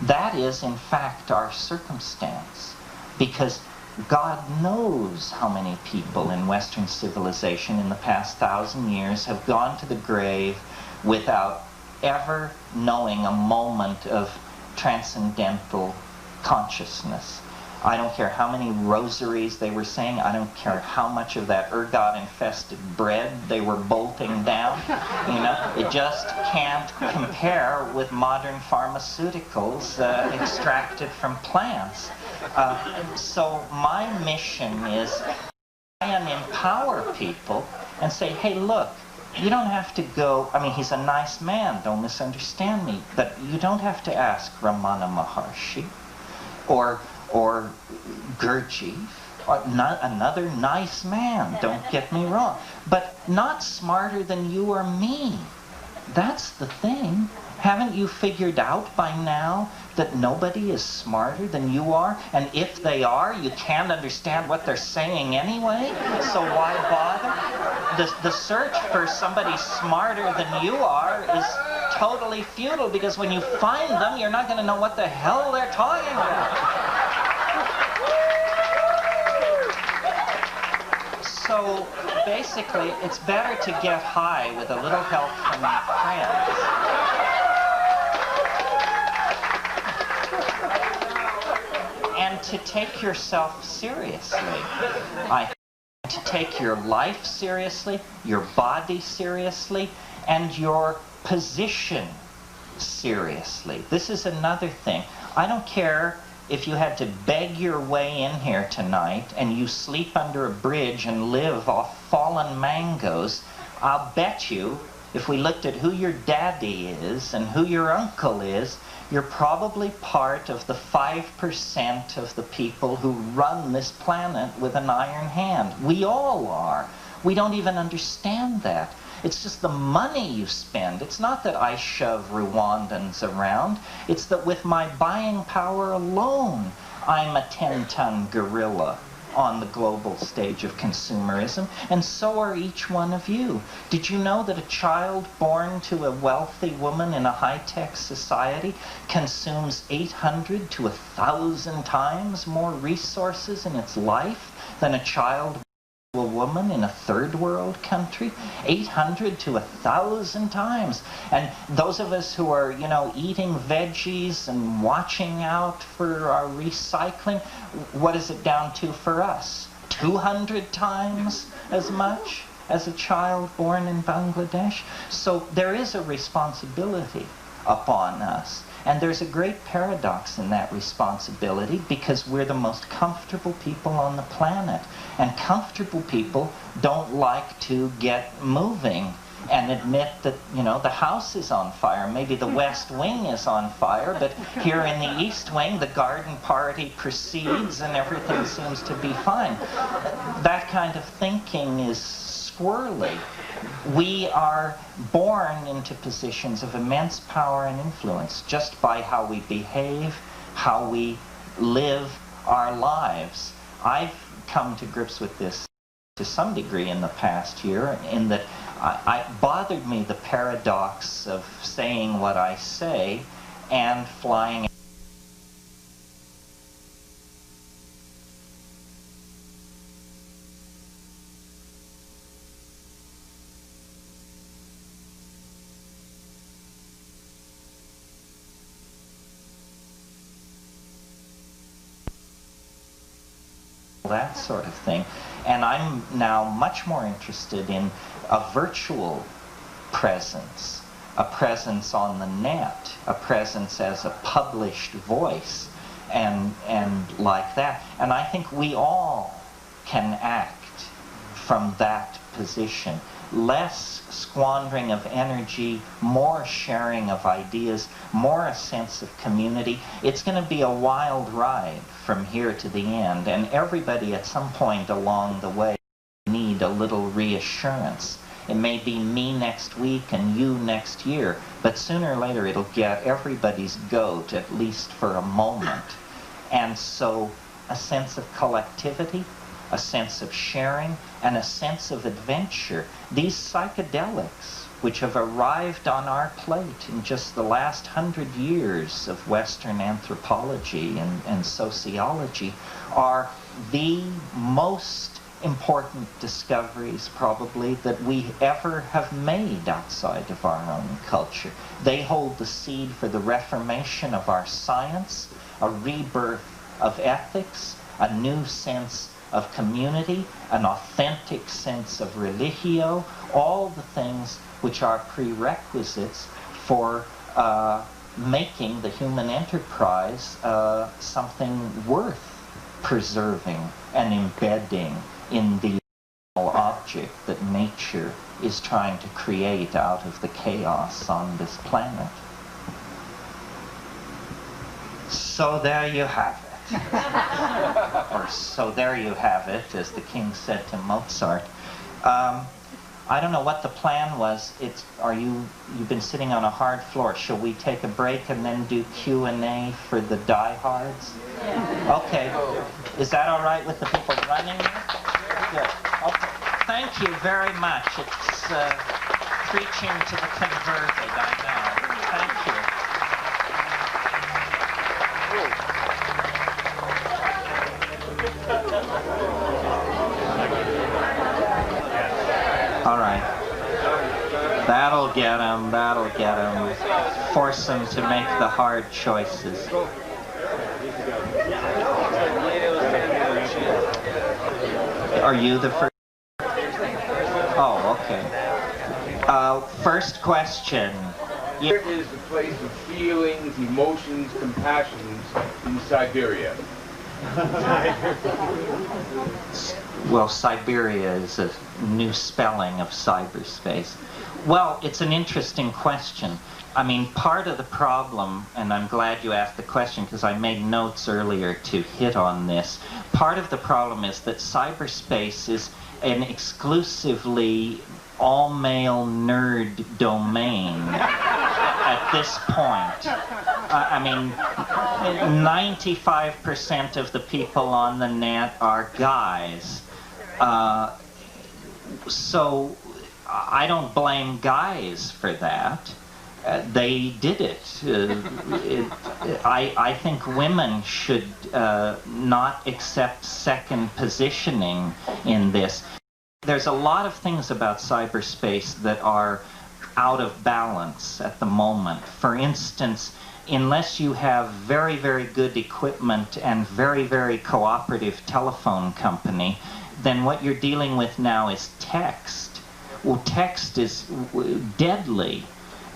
That is, in fact, our circumstance, because God knows how many people in Western civilization in the past 1,000 years have gone to the grave without ever knowing a moment of transcendental consciousness. I don't care how many rosaries they were saying. I don't care how much of that ergot-infested bread they were bolting down. You know, it just can't compare with modern pharmaceuticals extracted from plants. So my mission is and empower people and say, hey, look, you don't have to go, I mean, he's a nice man, don't misunderstand me, but you don't have to ask Ramana Maharshi or Gurdjieff, or another nice man, don't get me wrong, but not smarter than you or me. That's the thing. Haven't you figured out by now that nobody is smarter than you are? And if they are, you can't understand what they're saying anyway, so why bother? The search for somebody smarter than you are is totally futile, because when you find them, you're not going to know what the hell they're talking about. So basically, it's better to get high with a little help from your friends. And to take yourself seriously. To take your life seriously, your body seriously, and your position seriously. This is another thing. I don't care if you had to beg your way in here tonight and you sleep under a bridge and live off fallen mangoes. I'll bet you, if we looked at who your daddy is and who your uncle is, you're probably part of the 5% of the people who run this planet with an iron hand. We all are. We don't even understand that. It's just the money you spend. It's not that I shove Rwandans around. It's that with my buying power alone, I'm a 10-ton gorilla on the global stage of consumerism, and so are each one of you. Did you know that a child born to a wealthy woman in a high-tech society consumes 800 to 1,000 times more resources in its life than a child a woman in a third world country? 800 to 1,000 times. And those of us who are, you know, eating veggies and watching out for our recycling, what is it down to for us? 200 times as much as a child born in Bangladesh? So there is a responsibility upon us. And there's a great paradox in that responsibility, because we're the most comfortable people on the planet. And comfortable people don't like to get moving and admit that, you know, the house is on fire. Maybe the West Wing is on fire, but here in the East Wing, the garden party proceeds and everything seems to be fine. That kind of thinking is squirrely. We are born into positions of immense power and influence just by how we behave, how we live our lives. I've come to grips with this to some degree in the past year, in that it bothered me the paradox of saying what I say and flying. That sort of thing. And I'm now much more interested in a virtual presence, a presence on the net, a presence as a published voice, and like that. And I think we all can act from that position. Less squandering of energy, more sharing of ideas, more a sense of community. It's going to be a wild ride from here to the end, and everybody at some point along the way need a little reassurance. It may be me next week and you next year, but sooner or later it'll get everybody's goat, at least for a moment. And so a sense of collectivity, a sense of sharing, and a sense of adventure. These psychedelics, which have arrived on our plate in just the last 100 years of Western anthropology and sociology, are the most important discoveries, probably, that we ever have made outside of our own culture. They hold the seed for the reformation of our science, a rebirth of ethics, a new sense of community, an authentic sense of religio, all the things which are prerequisites for making the human enterprise something worth preserving and embedding in the magic that nature is trying to create out of the chaos on this planet. So there you have it. Or so there you have it, as the king said to Mozart. I don't know what the plan was. You've been sitting on a hard floor. Shall we take a break and then do Q&A for the diehards? Yeah. Okay. Is that all right with the people running? Good. Okay. Thank you very much. It's preaching to the converted, I know. Thank you. All right. That'll get him. That'll get him. Force him to make the hard choices. Are you the first? Oh, okay. First question. Where is the place of feelings, emotions, compassions in Siberia? Well, Siberia is a new spelling of cyberspace. Well, it's an interesting question. I mean, part of the problem, and I'm glad you asked the question because I made notes earlier to hit on this, part of the problem is that cyberspace is an exclusively all-male nerd domain at this point. I mean, 95% of the people on the net are guys. So I don't blame guys for that. They did it. I think women should not accept second positioning in this. There's a lot of things about cyberspace that are out of balance at the moment. For instance, unless you have very, very good equipment and very, very cooperative telephone company, then what you're dealing with now is text. Well, text is deadly.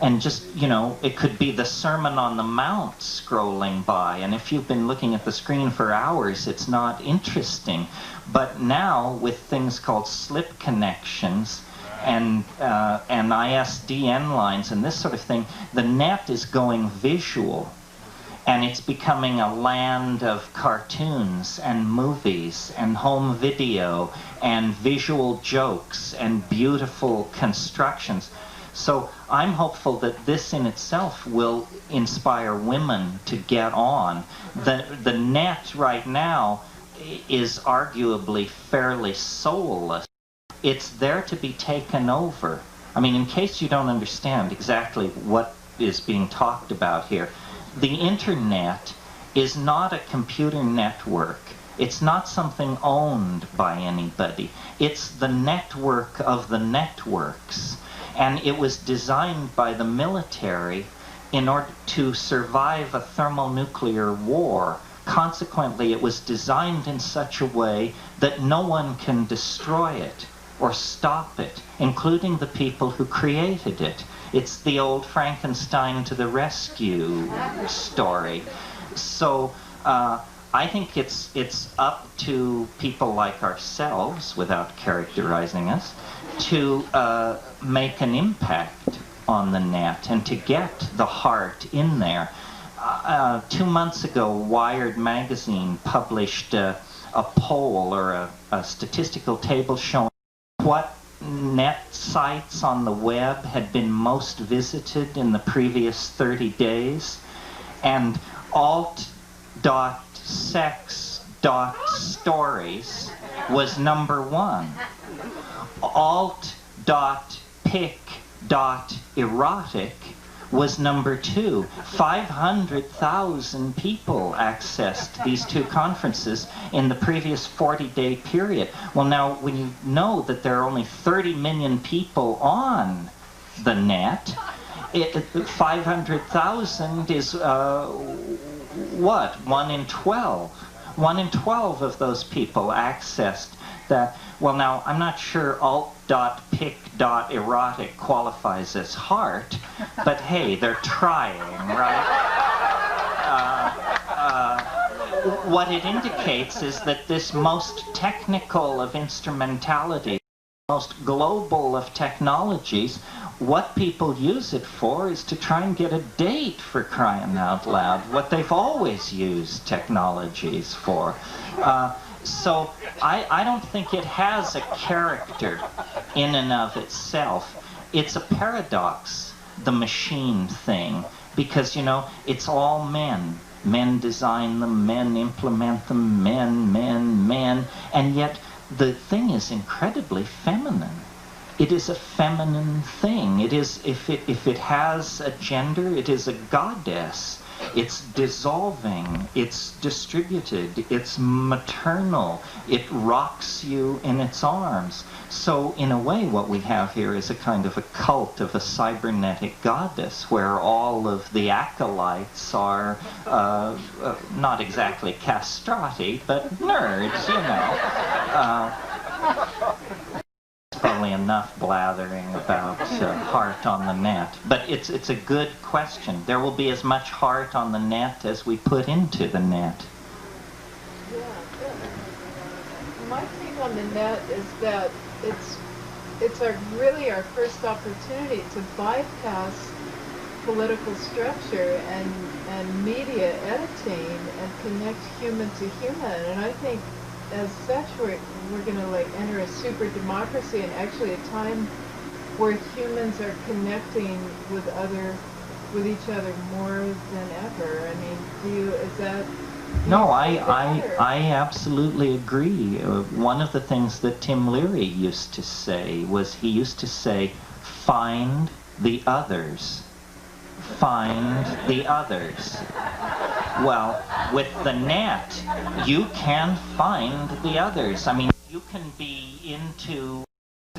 And just, you know, it could be the Sermon on the Mount scrolling by, and if you've been looking at the screen for hours, it's not interesting. But now, with things called slip connections and ISDN lines and this sort of thing, the net is going visual. And it's becoming a land of cartoons and movies and home video and visual jokes and beautiful constructions. So I'm hopeful that this in itself will inspire women to get on. The net right now is arguably fairly soulless. It's there to be taken over. I mean, in case you don't understand exactly what is being talked about here, the internet is not a computer network. It's not something owned by anybody. It's the network of the networks. And it was designed by the military in order to survive a thermonuclear war. Consequently, it was designed in such a way that no one can destroy it or stop it, including the people who created it. It's the old Frankenstein to the rescue story. So I think it's up to people like ourselves, without characterizing us, to make an impact on the net and to get the heart in there. 2 months ago, Wired magazine published a poll or a statistical table showing what net sites on the web had been most visited in the previous 30 days. And alt.sex.stories was #1. alt.pic.erotic was #2. 500,000 people accessed these two conferences in the previous 40-day period. Well, now, when you know that there are only 30 million people on the net, 500,000 is, what, 1 in 12? 1 in 12 of those people accessed that. Well, now, I'm not sure alt.pic.erotic qualifies as heart, but hey, they're trying, right? What it indicates is that this most technical of instrumentalities, most global of technologies. What people use it for is to try and get a date, for crying out loud, what they've always used technologies for. So I don't think it has a character in and of itself. It's a paradox, the machine thing, because, you know, it's all men. Men design them, men implement them, men, and yet the thing is incredibly feminine. It is a feminine thing. It is, if it has a gender, it is a goddess. It's dissolving, it's distributed, it's maternal, it rocks you in its arms. So in a way what we have here is a kind of a cult of a cybernetic goddess, where all of the acolytes are not exactly castrati, but nerds, you know. Probably enough blathering about heart on the net, but it's a good question. There will be as much heart on the net as we put into the net. Yeah, my take on the net is that it's really our first opportunity to bypass political structure and media editing and connect human to human. And I think as such we're going to like enter a super democracy, and actually a time where humans are connecting with each other more than ever. I mean, is that? No, I absolutely agree. One of the things that Tim Leary used to say was, he used to say, find the others. Find the others. Well, with the net, you can find the others. I mean, you can be into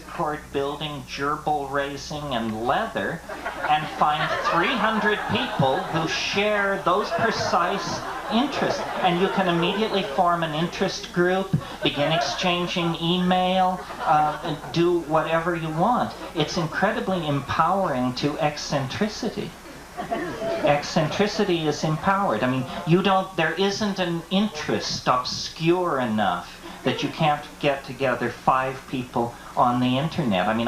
cord building, gerbil racing, and leather, and find 300 people who share those precise interests. And you can immediately form an interest group, begin exchanging email, and do whatever you want. It's incredibly empowering to eccentricity. Eccentricity is empowered. I mean, there isn't an interest obscure enough that you can't get together 5 people on the internet. I mean,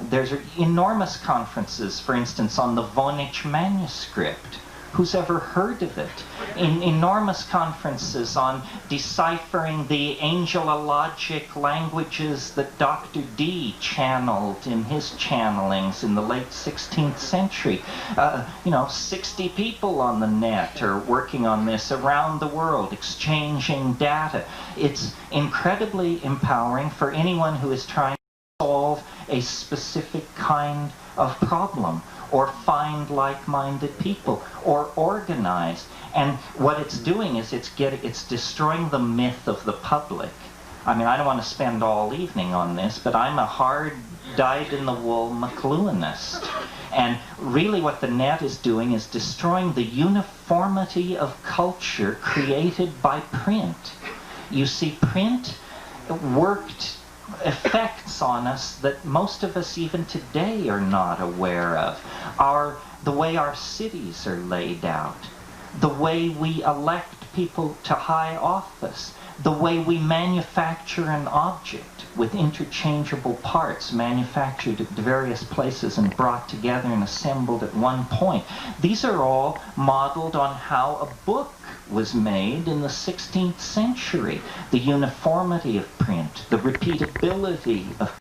there's enormous conferences, for instance, on the Voynich manuscript. Who's ever heard of it? Enormous conferences on deciphering the angelologic languages that Dr. Dee channeled in his channelings in the late 16th century. 60 people on the net are working on this around the world, exchanging data. It's incredibly empowering for anyone who is trying to solve a specific kind of problem, or find like-minded people, or organize. And what it's doing is it's destroying the myth of the public. I mean, I don't want to spend all evening on this, but I'm a hard, dyed-in-the-wool McLuhanist. And really what the net is doing is destroying the uniformity of culture created by print. You see, print worked effects on us that most of us even today are not aware of. The way our cities are laid out, the way we elect people to high office, the way we manufacture an object with interchangeable parts manufactured at various places and brought together and assembled at one point. These are all modeled on how a book was made in the 16th century. The uniformity of print, the repeatability of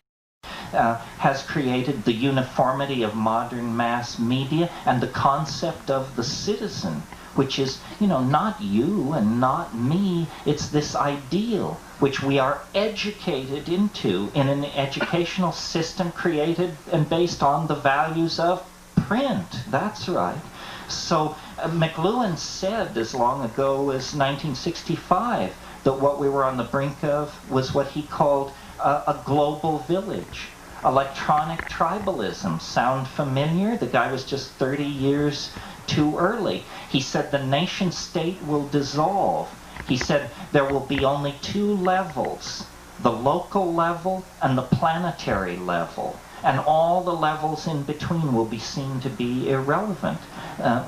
has created the uniformity of modern mass media, and the concept of the citizen, which is, not you and not me. It's this ideal which we are educated into in an educational system created and based on the values of print. That's right. So McLuhan said as long ago as 1965 that what we were on the brink of was what he called a global village. Electronic tribalism. Sound familiar? The guy was just 30 years too early. He said the nation state will dissolve. He said there will be only 2 levels, the local level and the planetary level. And all the levels in between will be seen to be irrelevant.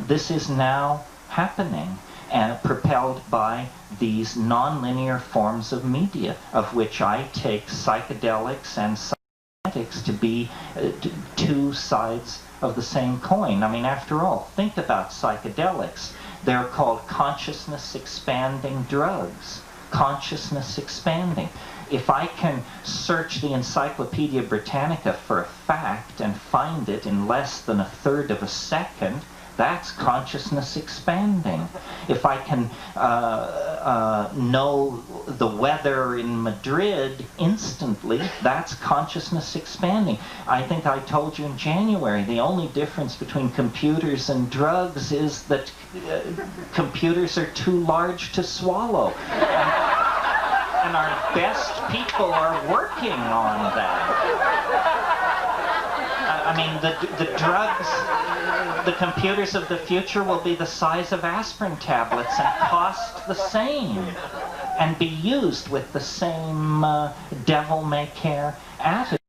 This is now happening, and propelled by these nonlinear forms of media, of which I take psychedelics and to be two sides of the same coin. I mean, after all, think about psychedelics. They're called consciousness expanding drugs. Consciousness expanding. If I can search the Encyclopedia Britannica for a fact and find it in less than a third of a second, that's consciousness expanding. If I can know the weather in Madrid instantly, that's consciousness expanding. I think I told you in January, the only difference between computers and drugs is that computers are too large to swallow. And our best people are working on that. I mean, the drugs, the computers of the future will be the size of aspirin tablets and cost the same and be used with the same devil-may-care attitude.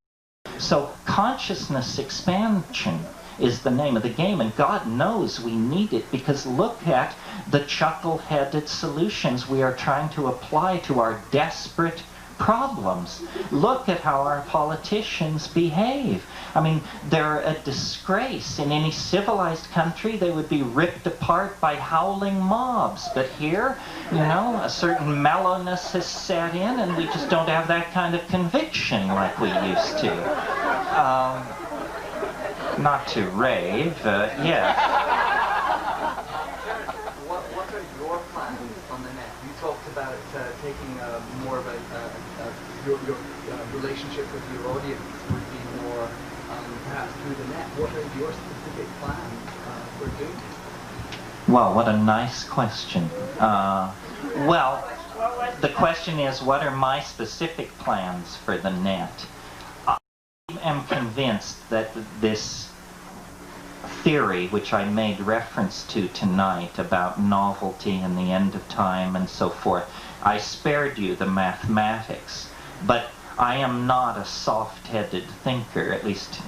So consciousness expansion is the name of the game, and God knows we need it, because look at the chuckle-headed solutions we are trying to apply to our desperate problems. Look at how our politicians behave. I mean, they're a disgrace. In any civilized country, they would be ripped apart by howling mobs. But here, you know, a certain mellowness has set in, and we just don't have that kind of conviction like we used to. Not to rave, yes. What are your plans on the net? You talked about taking more of your relationship with your audience would be more perhaps through the net. What are your specific plans for doing this? Well, what a nice question. Well, the question is, what are my specific plans for the net? I am convinced that this theory, which I made reference to tonight, about novelty and the end of time and so forth, I spared you the mathematics, but I am not a soft-headed thinker, at least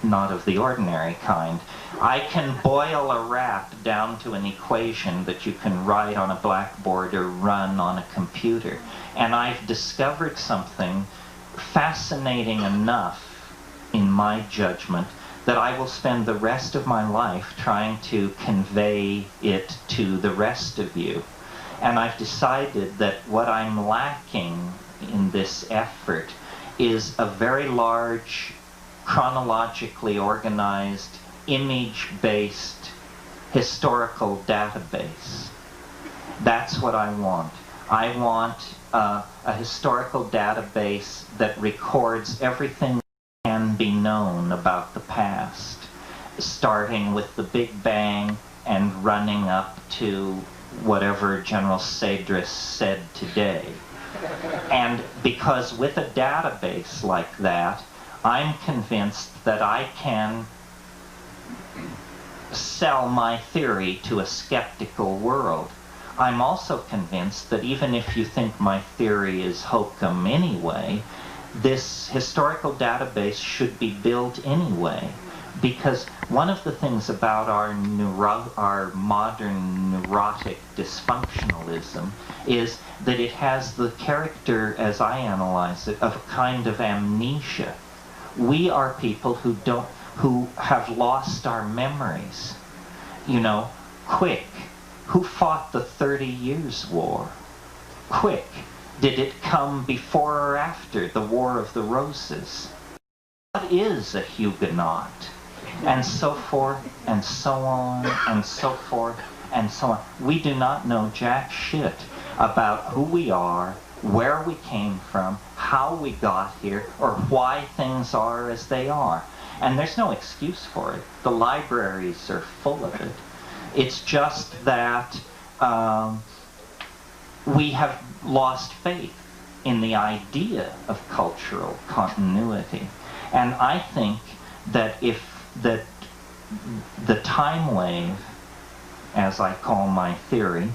not of the ordinary kind. I can boil a rap down to an equation that you can write on a blackboard or run on a computer, and I've discovered something fascinating enough, in my judgment, that I will spend the rest of my life trying to convey it to the rest of you. And I've decided that what I'm lacking in this effort is a very large, chronologically organized, image-based historical database. That's what I want. I want a historical database that records everything can be known about the past, starting with the Big Bang and running up to whatever General Cedras said today. And because with a database like that, I'm convinced that I can sell my theory to a skeptical world. I'm also convinced that even if you think my theory is hokum anyway, this historical database should be built anyway, because one of the things about our modern neurotic dysfunctionalism is that it has the character, as I analyze it, of a kind of amnesia. We are people who have lost our memories. You know, quick, who fought the 30 Years' War? Quick, did it come before or after the War of the Roses? What is a Huguenot? And so forth, and so on, and so forth, and so on. We do not know jack shit about who we are, where we came from, how we got here, or why things are as they are. And there's no excuse for it. The libraries are full of it. It's just that we have lost faith in the idea of cultural continuity. And I think that if the time wave, as I call my theory,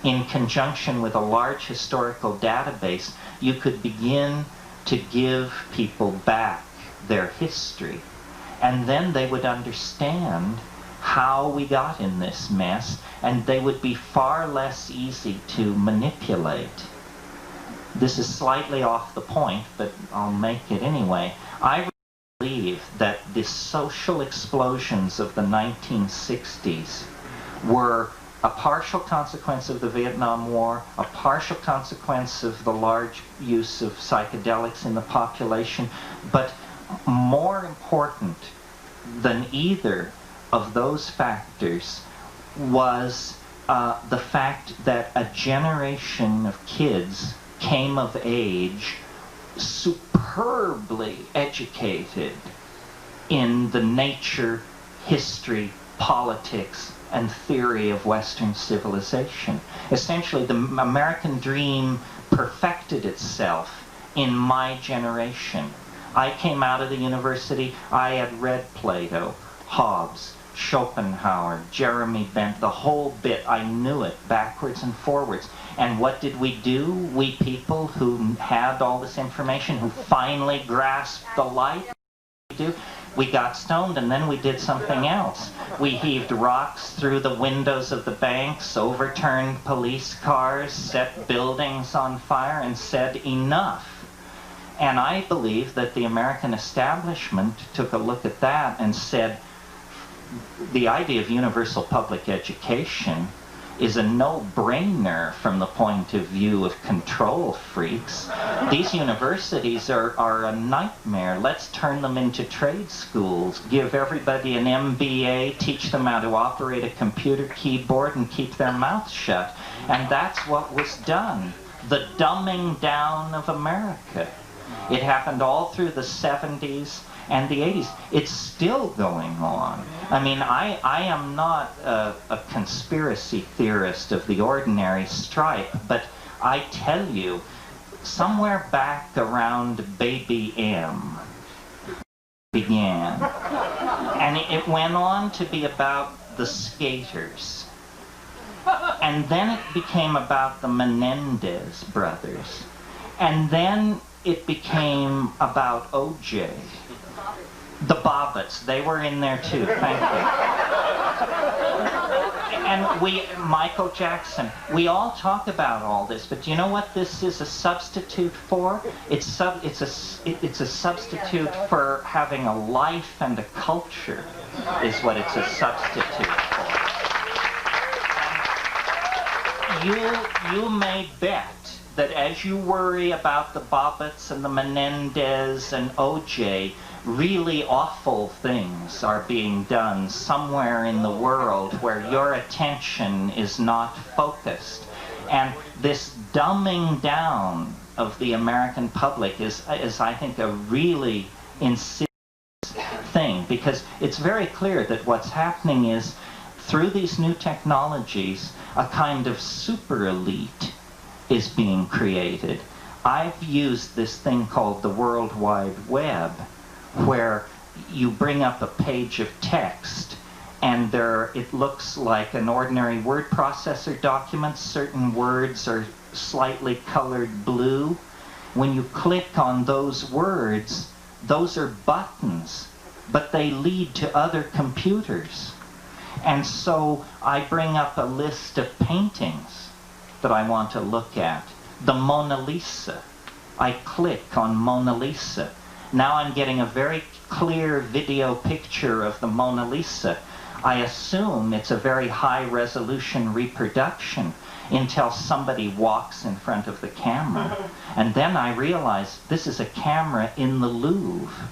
in conjunction with a large historical database, you could begin to give people back their history. And then they would understand how we got in this mess, and they would be far less easy to manipulate. This is slightly off the point, but I'll make it anyway. the social explosions of the 1960s were a partial consequence of the Vietnam War, a partial consequence of the large use of psychedelics in the population, but more important than either of those factors was the fact that a generation of kids came of age superbly educated in the nature, history, politics, and theory of Western civilization. Essentially, the American dream perfected itself in my generation. I came out of the university, I had read Plato, Hobbes, Schopenhauer, Jeremy Bent, the whole bit. I knew it backwards and forwards. And what did we do? We people who had all this information, who finally grasped the light, we got stoned, and then we did something else. We heaved rocks through the windows of the banks, overturned police cars, set buildings on fire, and said enough. And I believe that the American establishment took a look at that and said, the idea of universal public education is a no-brainer from the point of view of control freaks. These universities are a nightmare. Let's turn them into trade schools, give everybody an MBA, teach them how to operate a computer keyboard and keep their mouths shut. And that's what was done. The dumbing down of America. It happened all through the 70s and the 80s. It's still going on. I mean, I am not a conspiracy theorist of the ordinary stripe, but I tell you, somewhere back around Baby M began, and it went on to be about the skaters. And then it became about the Menendez brothers. And then it became about OJ. The Bobbits, they were in there too, thank you. And Michael Jackson, we all talk about all this, but do you know what this is a substitute for? It's a substitute for having a life and a culture, is what it's a substitute for. You may bet that as you worry about the Bobbits and the Menendez and OJ, really awful things are being done somewhere in the world where your attention is not focused. And this dumbing down of the American public is I think, a really insidious thing, because it's very clear that what's happening is, through these new technologies, a kind of super elite is being created. I've used this thing called the World Wide Web, where you bring up a page of text and it looks like an ordinary word processor document. Certain words are slightly colored blue. When you click on those words, those are buttons, but they lead to other computers. And so I bring up a list of paintings that I want to look at. The Mona Lisa. I click on Mona Lisa. Now I'm getting a very clear video picture of the Mona Lisa. I assume it's a very high-resolution reproduction until somebody walks in front of the camera. And then I realize this is a camera in the Louvre.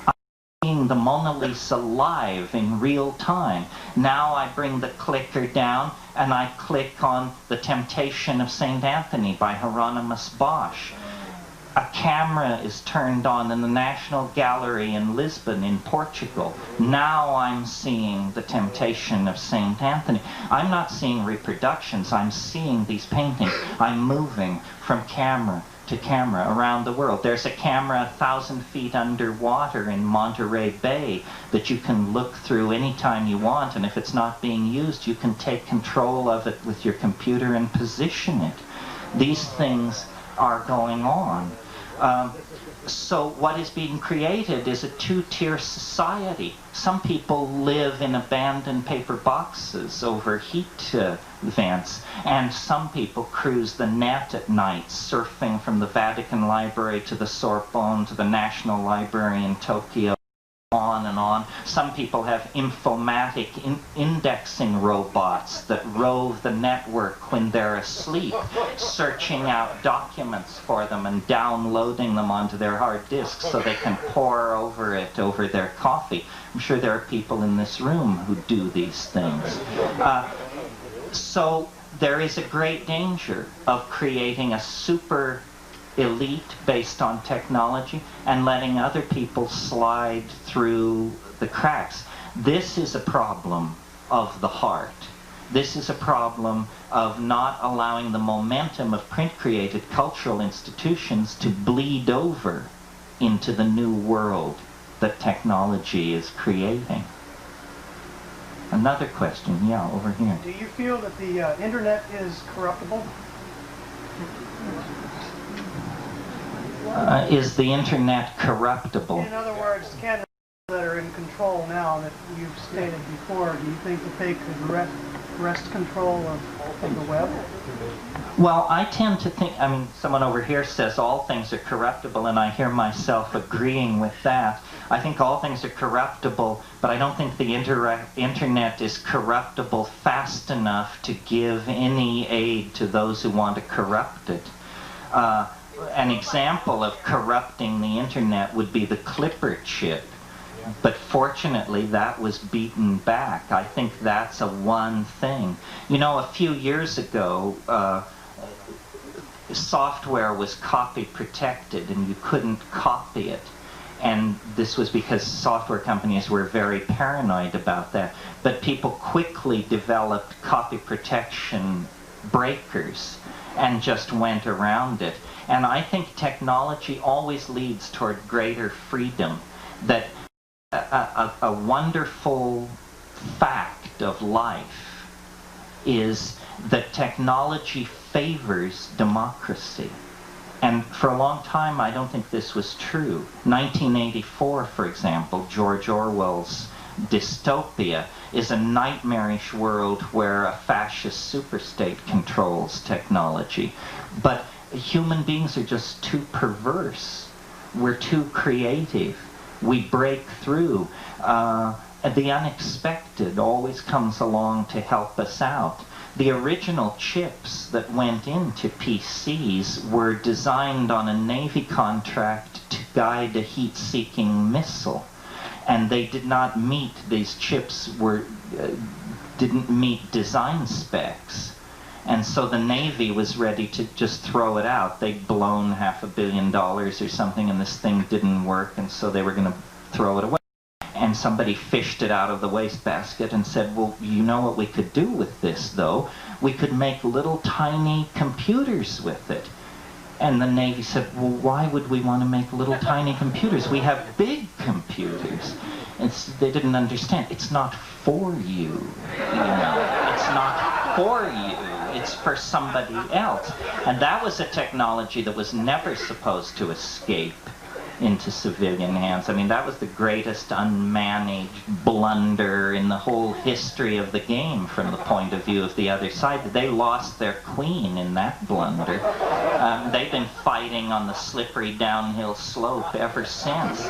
I'm seeing the Mona Lisa live in real time. Now I bring the clicker down and I click on The Temptation of St. Anthony by Hieronymus Bosch. A camera is turned on in the National Gallery in Lisbon in Portugal. Now I'm seeing The Temptation of St. Anthony. I'm not seeing reproductions, I'm seeing these paintings. I'm moving from camera to camera around the world. There's a camera 1,000 feet underwater in Monterey Bay that you can look through anytime you want, and if it's not being used, you can take control of it with your computer and position it. These things are going on. So what is being created is a two-tier society. Some people live in abandoned paper boxes over heat vents, and some people cruise the net at night, surfing from the Vatican Library to the Sorbonne to the National Library in Tokyo, on and on. Some people have informatic indexing robots that rove the network when they're asleep, searching out documents for them and downloading them onto their hard disks so they can pore over it over their coffee. I'm sure there are people in this room who do these things. So there is a great danger of creating a super elite based on technology and letting other people slide through the cracks. This is a problem of the heart. This is a problem of not allowing the momentum of print-created cultural institutions to bleed over into the new world that technology is creating. Another question, yeah, over here. Do you feel that the internet is corruptible? Is the internet corruptible? In other words, the candidates that are in control now that you've stated before, do you think that they could wrest control of the web? Well, I tend to think, I mean, someone over here says all things are corruptible, and I hear myself agreeing with that. I think all things are corruptible, but I don't think the internet is corruptible fast enough to give any aid to those who want to corrupt it. An example of corrupting the internet would be the Clipper chip. But fortunately, that was beaten back. I think that's a one thing. You know, a few years ago, software was copy protected and you couldn't copy it. And this was because software companies were very paranoid about that. But people quickly developed copy protection breakers and just went around it. And I think technology always leads toward greater freedom. That a wonderful fact of life is that technology favors democracy. And for a long time, I don't think this was true. 1984, for example, George Orwell's dystopia is a nightmarish world where a fascist superstate controls technology. But human beings are just too perverse. We're too creative. We break through. The unexpected always comes along to help us out. The original chips that went into PCs were designed on a Navy contract to guide a heat-seeking missile. And they did not meet, these chips didn't meet design specs. And so the Navy was ready to just throw it out. They'd blown $500 million or something and this thing didn't work, and so they were going to throw it away. And somebody fished it out of the wastebasket and said, well, you know what we could do with this, though? We could make little tiny computers with it. And the Navy said, well, why would we want to make little tiny computers? We have big computers. They didn't understand. It's not for you. It's not for you. It's for somebody else. And that was a technology that was never supposed to escape into civilian hands. I mean, that was the greatest unmanaged blunder in the whole history of the game from the point of view of the other side. They lost their queen in that blunder. They've been fighting on the slippery downhill slope ever since.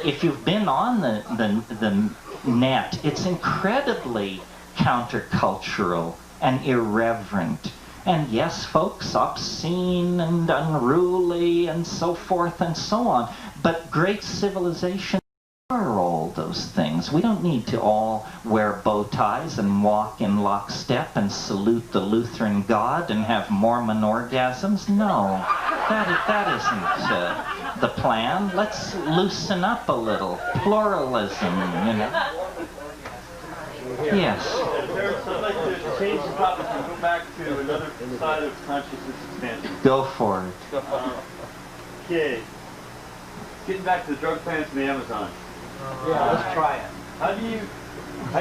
If you've been on the net, it's incredibly countercultural and irreverent. And yes, folks, obscene and unruly and so forth and so on. But great civilizations are all those things. We don't need to all wear bow ties and walk in lockstep and salute the Lutheran God and have Mormon orgasms. No, that isn't the plan. Let's loosen up a little. Pluralism, you know. Yes. Terence, I'd like to change the topic and go back to another side of consciousness expansion. Go for it. Okay. Getting back to the drug plants in the Amazon. Yeah, let's try it. How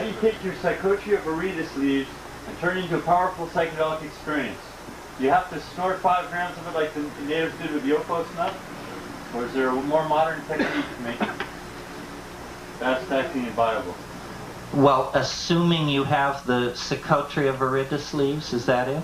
do you take your psychotria viridis leaves and turn it into a powerful psychedelic experience? Do you have to snort 5 grams of it like the natives did with the Opos nut? Or is there a more modern technique to make it fast-acting and viable? Well, assuming you have the Psychotria viridis leaves, is that it?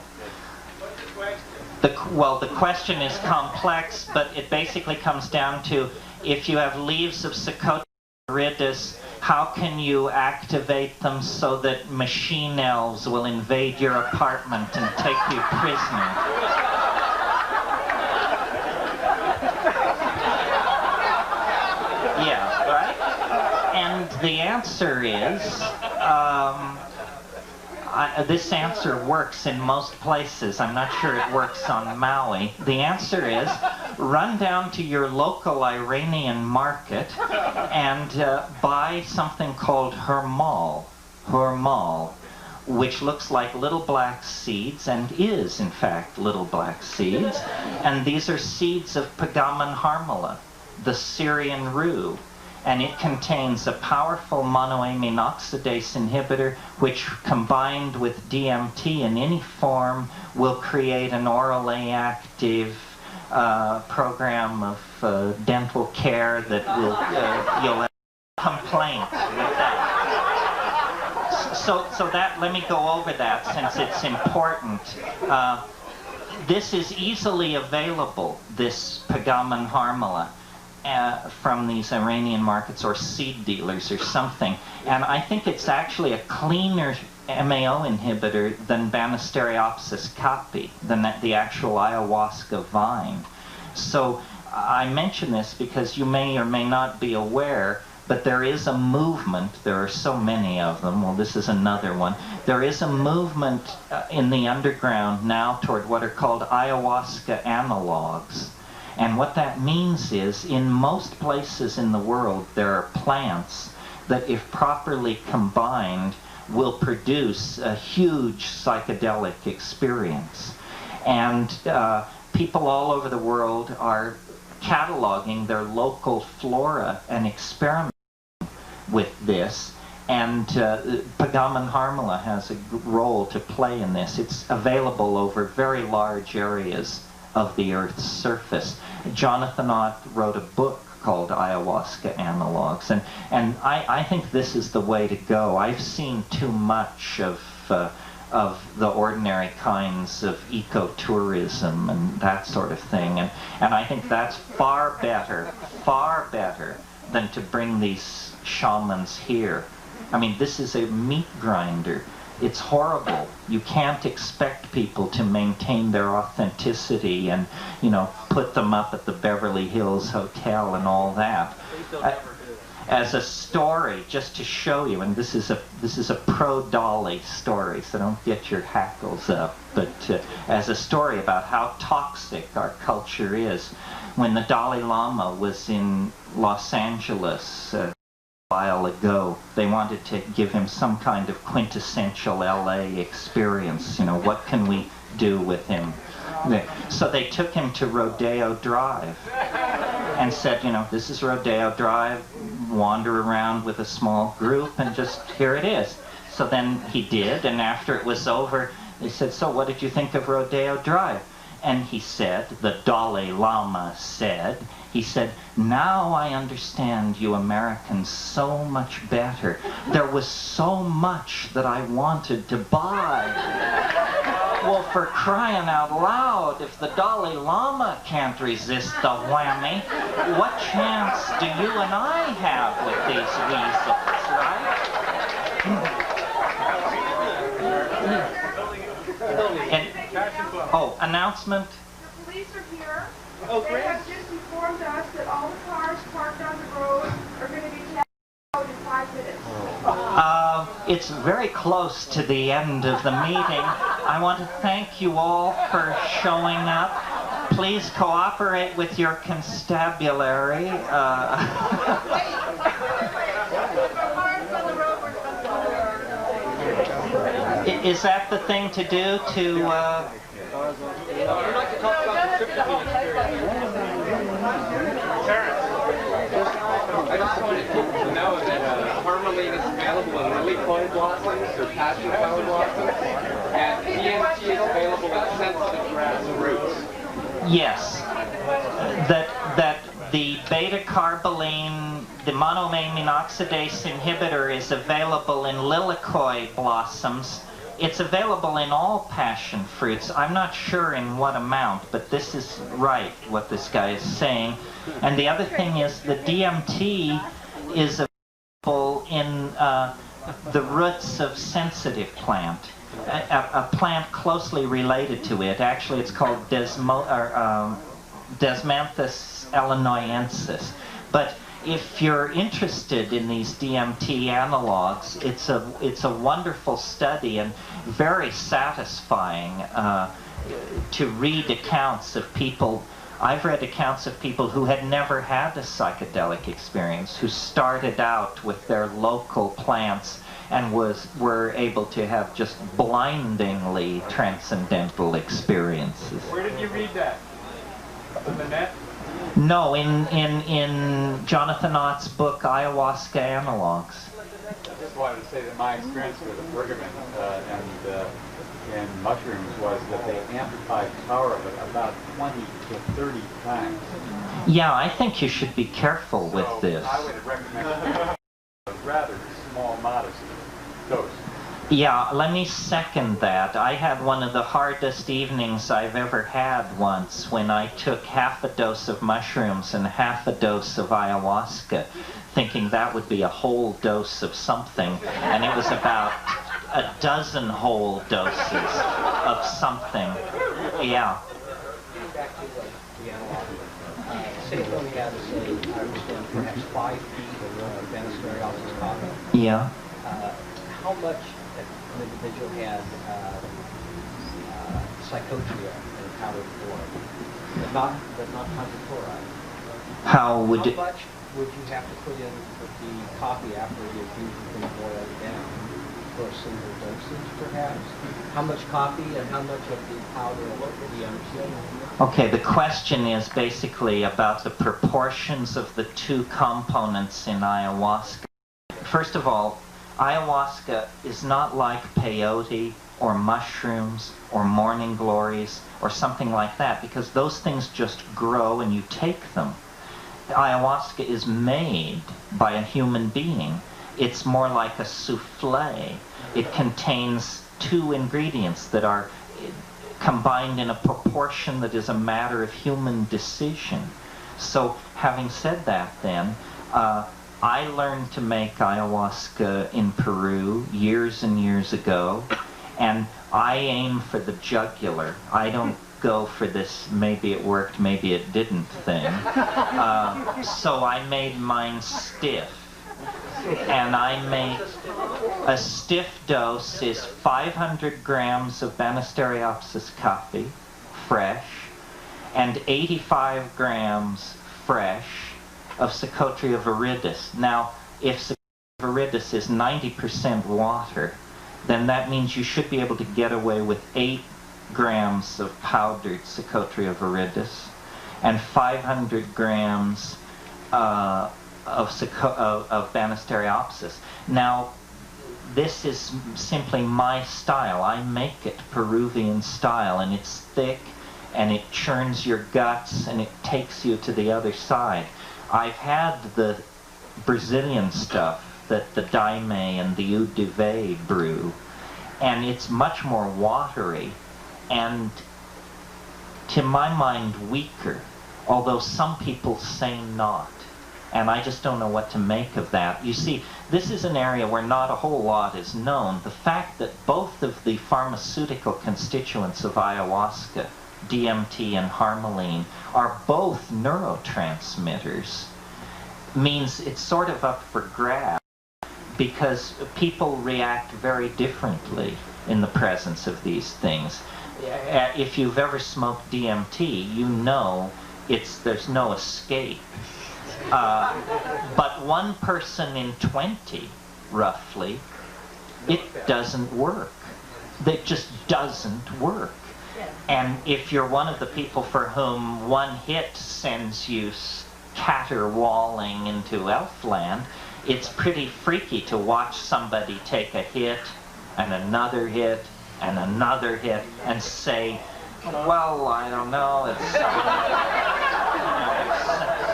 Well, the question is complex, but it basically comes down to if you have leaves of Psychotria Riddis, how can you activate them so that machine elves will invade your apartment and take you prisoner? Yeah, right? And the answer is, this answer works in most places. I'm not sure it works on Maui. The answer is, run down to your local Iranian market and buy something called hurmal, which looks like little black seeds and is, in fact, little black seeds. And these are seeds of Pagaman harmala, the Syrian rue. And it contains a powerful monoamine oxidase inhibitor which, combined with DMT in any form, will create an orally active program of dental care that will, you'll have complaints with that. So that, let me go over that since it's important. This is easily available, this Pagaman harmala, from these Iranian markets or seed dealers or something. And I think it's actually a cleaner MAO inhibitor than Banisteriopsis caapi, than the actual ayahuasca vine. So I mention this because you may or may not be aware, but there is a movement, there are so many of them, well this is another one, there is a movement in the underground now toward what are called ayahuasca analogs. And what that means is, in most places in the world, there are plants that, if properly combined, will produce a huge psychedelic experience. And people all over the world are cataloging their local flora and experimenting with this. And Pagaman harmala has a role to play in this. It's available over very large areas of the Earth's surface. Jonathan Ott wrote a book called Ayahuasca Analogs, and I think this is the way to go. I've seen too much of the ordinary kinds of ecotourism and that sort of thing, and I think that's far better than to bring these shamans here. I mean, this is a meat grinder. It's horrible. You can't expect people to maintain their authenticity and, you know, put them up at the Beverly Hills Hotel and all that. As a story, just to show you, and this is a pro-Dalai story, so don't get your hackles up, but as a story about how toxic our culture is. When the Dalai Lama was in Los Angeles while ago, they wanted to give him some kind of quintessential LA experience. You know, what can we do with him? So they took him to Rodeo Drive and said, you know, this is Rodeo Drive, wander around with a small group and just, here it is. So then he did, and after it was over, they said, so what did you think of Rodeo Drive? And he said, the Dalai Lama said, he said, now I understand you Americans so much better. There was so much that I wanted to buy. Well, for crying out loud, if the Dalai Lama can't resist the whammy, what chance do you and I have with these weasels, right? And, oh, announcement? The police are here. Oh, they great. have just informed us that all the cars parked on the road are going to be taken out in 5 minutes. It's very close to the end of the meeting. I want to thank you all for showing up. Please cooperate with your constabulary. Is that the thing to do to... I'd like to talk about the Terence, I just wanted people to know that harmaline is available in lily cloud blossoms or passion flower blossoms, and DMT is available in sensitive grass roots. Yes, that the beta-carboline, the monoamine oxidase inhibitor is available in lilikoi blossoms. It's available in all passion fruits. I'm not sure in what amount, but this is right, what this guy is saying. And the other thing is the DMT is in the roots of sensitive plant, a plant closely related to it. Actually, it's called Desmanthus illinoisensis. But if you're interested in these DMT analogs, it's a wonderful study and very satisfying to read accounts of people. I've read accounts of people who had never had a psychedelic experience, who started out with their local plants and were able to have just blindingly transcendental experiences. Where did you read that? On the net? No, in Jonathan Ott's book, Ayahuasca Analogs. I just wanted to say that my experience with the bergamot and mushrooms was that they amplified the power of it about 20 to 30 times. Yeah, I think you should be careful with this. I would recommend a rather small, modest dose. Yeah, let me second that. I had one of the hardest evenings I've ever had once when I took half a dose of mushrooms and half a dose of ayahuasca, thinking that would be a whole dose of something, and it was about a dozen whole doses of something. Yeah. Back to the analog. Say if we have, say, I understand, perhaps 5 feet of Banisteriopsis coffee. Yeah. How much an individual had psychotria in powdered form, but not hydrochloride? How would How it... much would you have to put in with the coffee after you've usually boiled it down? For a single dosage, perhaps? How much coffee and how much of the powder do you understand? Okay, the question is basically about the proportions of the two components in ayahuasca. First of all, ayahuasca is not like peyote or mushrooms or morning glories or something like that, because those things just grow and you take them. Ayahuasca is made by a human being. It's more like a souffle. It contains 2 ingredients that are combined in a proportion that is a matter of human decision. So, having said that then, I learned to make ayahuasca in Peru years and years ago, and I aim for the jugular. I don't go for this maybe it worked, maybe it didn't thing. So I made mine stiff. And I make a stiff dose is 500 grams of Banisteriopsis coffee, fresh, and 85 grams fresh of Psychotria viridis. Now, if Psychotria viridis is 90% water, then that means you should be able to get away with 8 grams of powdered Psychotria viridis and 500 grams of Banisteriopsis. Now, this is simply my style. I make it Peruvian style, and it's thick, and it churns your guts, and it takes you to the other side. I've had the Brazilian stuff that the Daime and the Eau de Vie brew, and it's much more watery, and to my mind weaker, although some people say not. And I just don't know what to make of that. You see, this is an area where not a whole lot is known. The fact that both of the pharmaceutical constituents of ayahuasca, DMT and harmaline, are both neurotransmitters means it's sort of up for grabs, because people react very differently in the presence of these things. If you've ever smoked DMT, you know there's no escape. But 1 person in 20, roughly, it doesn't work. It just doesn't work. And if you're one of the people for whom 1 hit sends you caterwauling into elfland, it's pretty freaky to watch somebody take a hit and another hit and another hit and say, well, I don't know,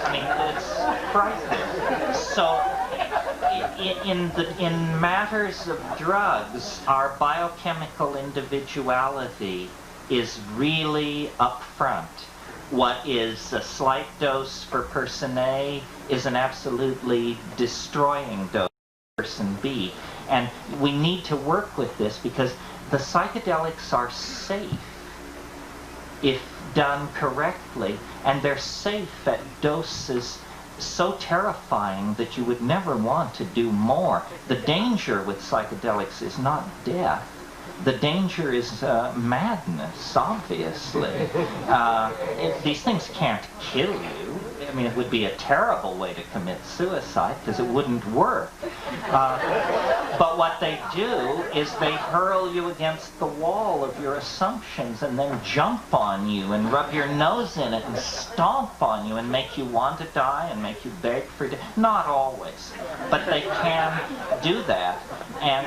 I mean, it's frightening. So, in matters of drugs, our biochemical individuality is really up front. What is a slight dose for person A is an absolutely destroying dose. person be. And we need to work with this because the psychedelics are safe if done correctly, and they're safe at doses so terrifying that you would never want to do more. The danger with psychedelics is not death. The danger is madness, obviously. These things can't kill you. I mean, it would be a terrible way to commit suicide because it wouldn't work. But what they do is they hurl you against the wall of your assumptions and then jump on you and rub your nose in it and stomp on you and make you want to die and make you beg for death. Not always, but they can do that. And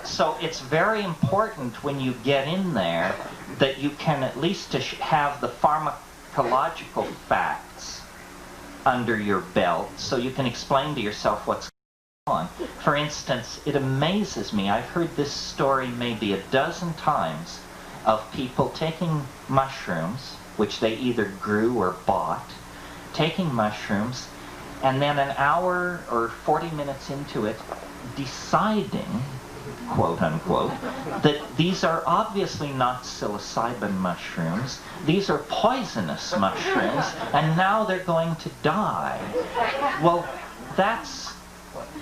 so it's very important when you get in there that you can at least have the pharmacological facts under your belt so you can explain to yourself what's going on. For instance, it amazes me, I've heard this story maybe a dozen times, of people taking mushrooms, which they either grew or bought, taking mushrooms, and then an hour or 40 minutes into it, deciding, quote unquote, that these are obviously not psilocybin mushrooms, these are poisonous mushrooms, and now they're going to die. Well, that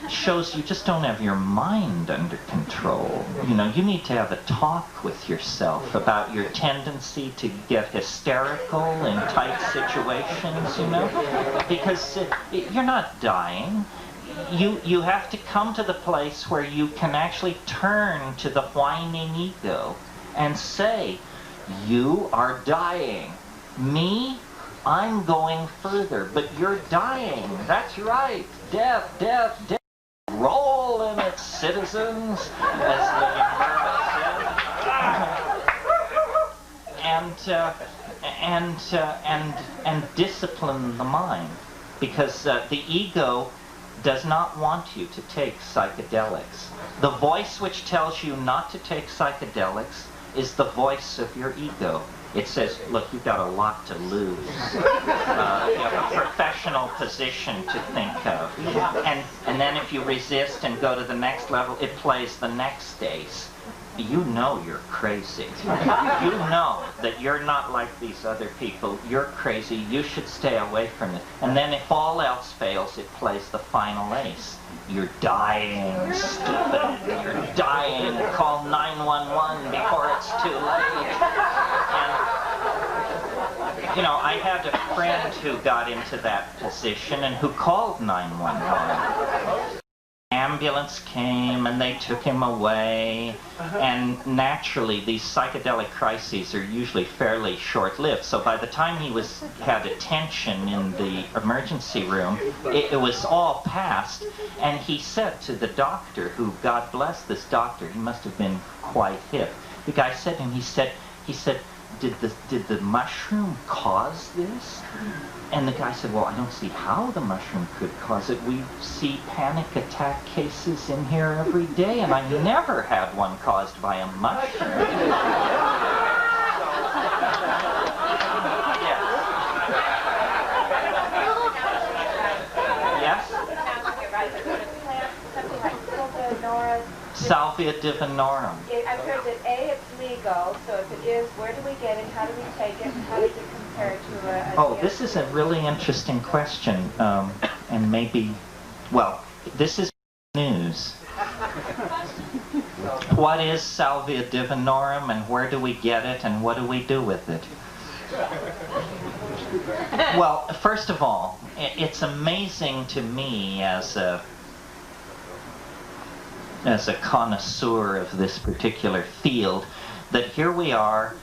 shows you just don't have your mind under control. You know, you need to have a talk with yourself about your tendency to get hysterical in tight situations, you know, because you're not dying. You have to come to the place where you can actually turn to the whining ego and say, you are dying. Me, I'm going further, but you're dying. That's right. Death, death, death. Roll in it, citizens, as the and discipline the mind, because the ego does not want you to take psychedelics. The voice which tells you not to take psychedelics is the voice of your ego. It says, look, you've got a lot to lose. You have a professional position to think of. And then if you resist and go to the next level, it plays the next ace. You know you're crazy. You know that you're not like these other people. You're crazy. You should stay away from it. And then if all else fails, it plays the final ace. You're dying, stupid. You're dying. Call 911 before it's too late. And, you know, I had a friend who got into that position and who called 911. Ambulance came and they took him away, and naturally these psychedelic crises are usually fairly short-lived, so by the time he had attention in the emergency room, it was all past. And he said to the doctor, who, God bless this doctor, he must have been quite hip, the guy said to him, he said, did the mushroom cause this? And the guy said, well, I don't see how the mushroom could cause it. We see panic attack cases in here every day, and I never had one caused by a mushroom. Yes? Salvia divinorum. I've heard that A, it's legal, so if it is, where do we get it, how do we take it, and how does it compare to a Oh, this is a really interesting question, and maybe, well, this is news. What is Salvia divinorum, and where do we get it, and what do we do with it? Well, first of all, it's amazing to me as a connoisseur of this particular field, that here we are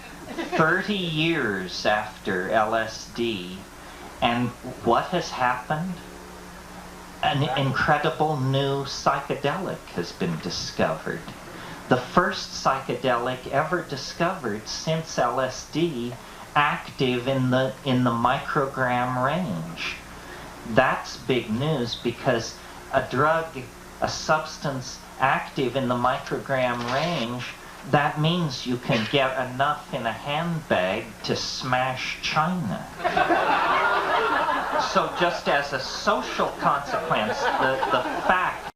30 years after LSD, and what has happened? An incredible new psychedelic has been discovered. The first psychedelic ever discovered since LSD, active in the microgram range. That's big news, because a drug, a substance active in the microgram range, that means you can get enough in a handbag to smash China. So just as a social consequence, the fact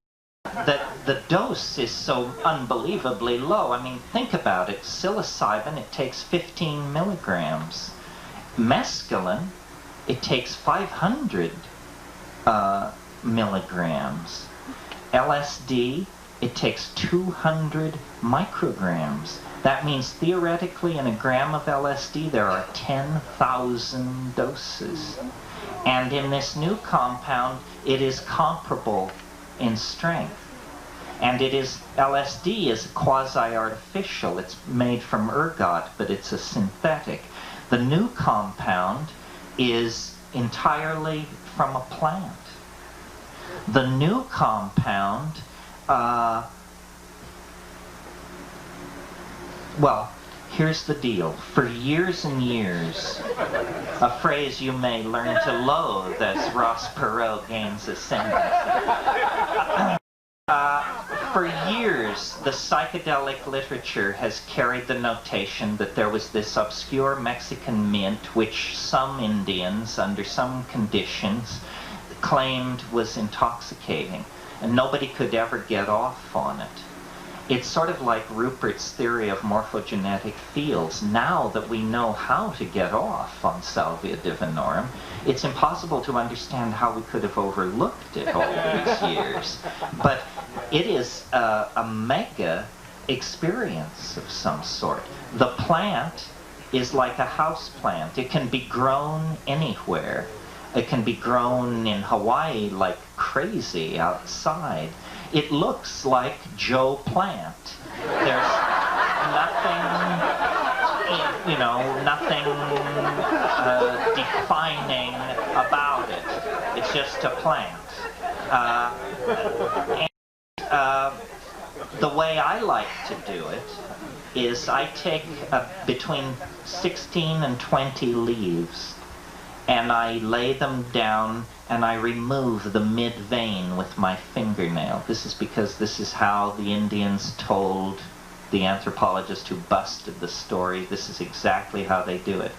the dose is so unbelievably low. I mean, think about it. Psilocybin, it takes 15 milligrams. Mescaline, it takes 500 milligrams. LSD, it takes 200 micrograms. That means theoretically in a gram of LSD there are 10,000 doses. And in this new compound, it is comparable in strength. And it is, LSD is quasi-artificial. It's made from ergot, but it's a synthetic. The new compound is entirely from a plant. The new compound, well, here's the deal. For years and years, a phrase you may learn to loathe as Ross Perot gains ascendancy. For years, the psychedelic literature has carried the notation that there was this obscure Mexican mint which some Indians, under some conditions, claimed was intoxicating, and nobody could ever get off on it. It's sort of like Rupert's theory of morphogenetic fields. Now that we know how to get off on Salvia divinorum, it's impossible to understand how we could have overlooked it all these years. But it is a mega experience of some sort. The plant is like a house plant. It can be grown anywhere. It can be grown in Hawaii like crazy outside. It looks like Joe Plant. There's nothing, you know, nothing defining about it. It's just a plant. The way I like to do it is I take between 16 and 20 leaves, and I lay them down and I remove the mid-vein with my fingernail. This is because this is how the Indians told the anthropologist who busted the story. This is exactly how they do it.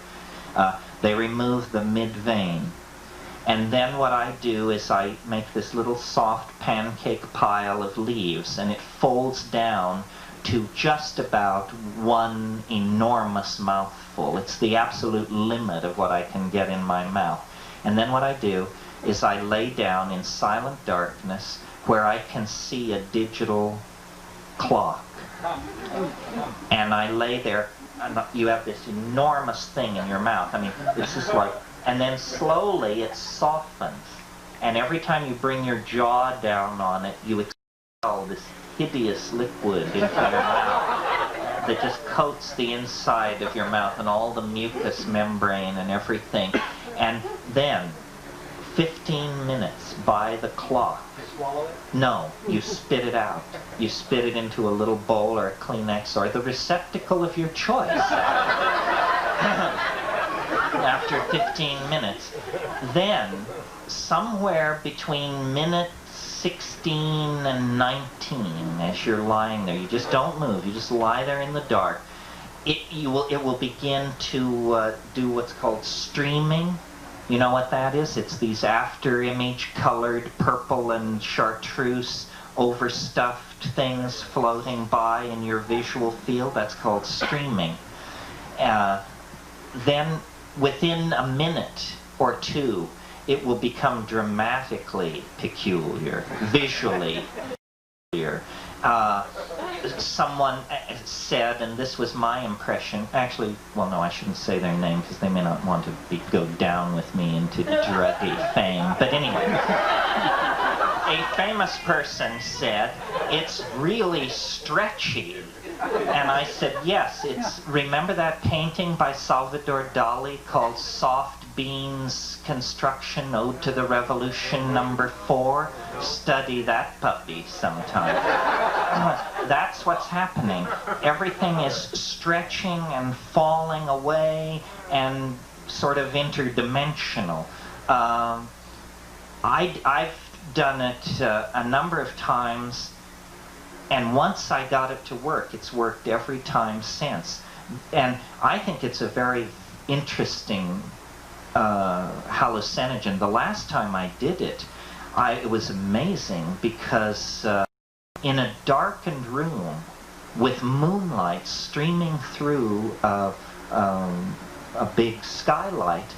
They remove the mid-vein. And then what I do is I make this little soft pancake pile of leaves, and it folds down to just about one enormous mouthful. It's the absolute limit of what I can get in my mouth. And then what I do is I lay down in silent darkness where I can see a digital clock. And I lay there, and you have this enormous thing in your mouth. I mean, it's just like, and then slowly it softens. And every time you bring your jaw down on it, you expel this hideous liquid into your mouth that just coats the inside of your mouth and all the mucous membrane and everything. And then 15 minutes by the clock. You swallow it? No, you spit it out. You spit it into a little bowl or a Kleenex or the receptacle of your choice. After 15 minutes. Then, somewhere between minute 16 and 19, as you're lying there, you just don't move, you just lie there in the dark, it will begin to do what's called streaming. You know what that is? It's these after-image colored purple and chartreuse overstuffed things floating by in your visual field. That's called streaming. Then within a minute or two, it will become dramatically peculiar, visually peculiar. Someone said, and this was my impression, actually, well no, I shouldn't say their name because they may not want to go down with me into druggy fame, but anyway, a famous person said, it's really stretchy. And I said, yes, remember that painting by Salvador Dali called Soft Beans Construction, Ode to the Revolution #4? Study that puppy sometime. That's what's happening. Everything is stretching and falling away and sort of interdimensional. I've done it a number of times, and once I got it to work, it's worked every time since. And I think it's a very interesting hallucinogen. The last time I did it, it was amazing because in a darkened room with moonlight streaming through a big skylight.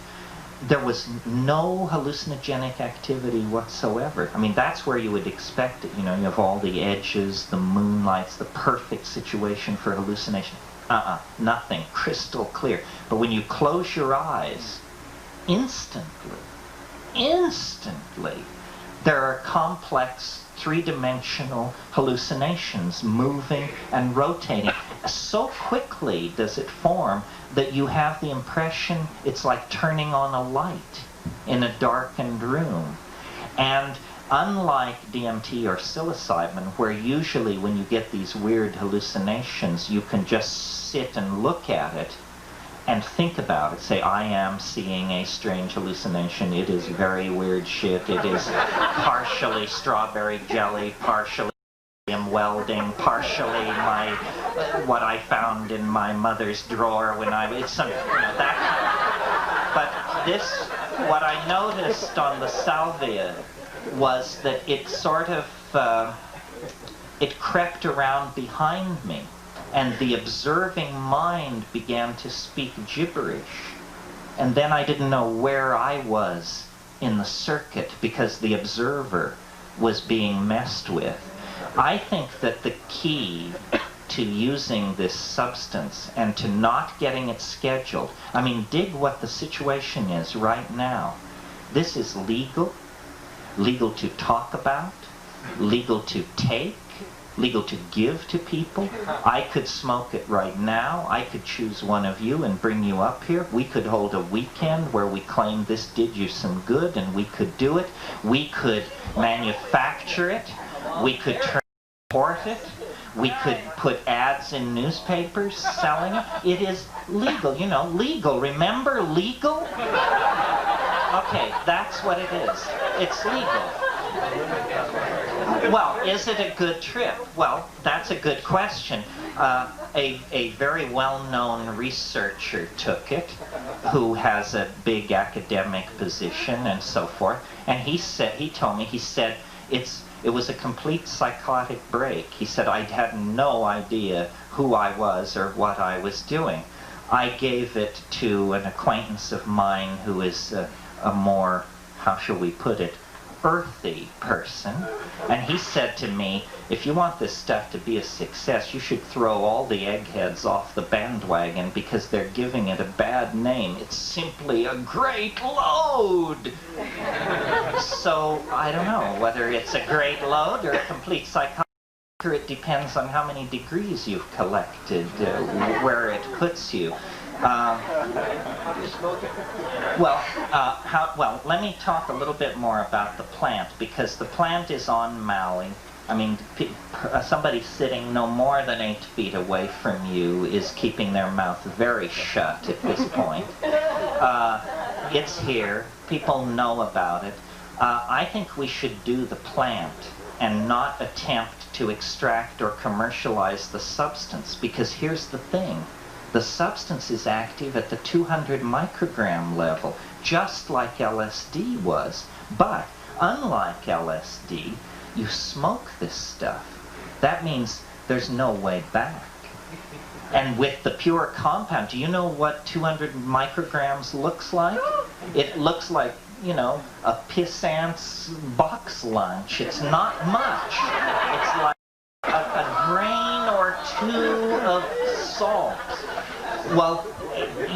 There was no hallucinogenic activity whatsoever. I mean, that's where you would expect it. You know, you have all the edges, the moonlights, the perfect situation for hallucination. Nothing. Crystal clear. But when you close your eyes, instantly, there are complex three-dimensional hallucinations moving and rotating. So quickly does it form that you have the impression it's like turning on a light in a darkened room. And unlike DMT or psilocybin, where usually when you get these weird hallucinations, you can just sit and look at it and think about it. Say, I am seeing a strange hallucination. It is very weird shit. It is partially strawberry jelly, partially welding, partially my what I found in my mother's drawer when it's some, you know, that kind of. But this, what I noticed on the salvia was that it sort of it crept around behind me, and the observing mind began to speak gibberish, and then I didn't know where I was in the circuit because the observer was being messed with. I think that the key to using this substance and to not getting it scheduled, I mean, dig what the situation is right now. This is legal to talk about, legal to take, legal to give to people. I could smoke it right now. I could choose one of you and bring you up here. We could hold a weekend where we claim this did you some good, and we could do it. We could manufacture it. We could transport it. We could put ads in newspapers selling it. It is legal, you know, legal. Remember, legal? Okay, that's what it is. It's legal. Well, is it a good trip? Well, that's a good question. A very well-known researcher took it, who has a big academic position and so forth, and he told me, it was a complete psychotic break. He said, I had no idea who I was or what I was doing. I gave it to an acquaintance of mine who is a more, how shall we put it, earthy person, and he said to me, if you want this stuff to be a success, you should throw all the eggheads off the bandwagon because they're giving it a bad name. It's simply a great load. So I don't know whether it's a great load or a complete psychotic. It depends on how many degrees you've collected, where it puts you. Well, let me talk a little bit more about the plant, because the plant is on Maui. I mean, somebody sitting no more than 8 feet away from you is keeping their mouth very shut at this point. It's here. People know about it. I think we should do the plant and not attempt to extract or commercialize the substance, because here's the thing. The substance is active at the 200 microgram level, just like LSD was. But unlike LSD, you smoke this stuff. That means there's no way back. And with the pure compound, do you know what 200 micrograms looks like? It looks like, you know, a pissant's box lunch. It's not much. It's like a grain or two of salt. Well,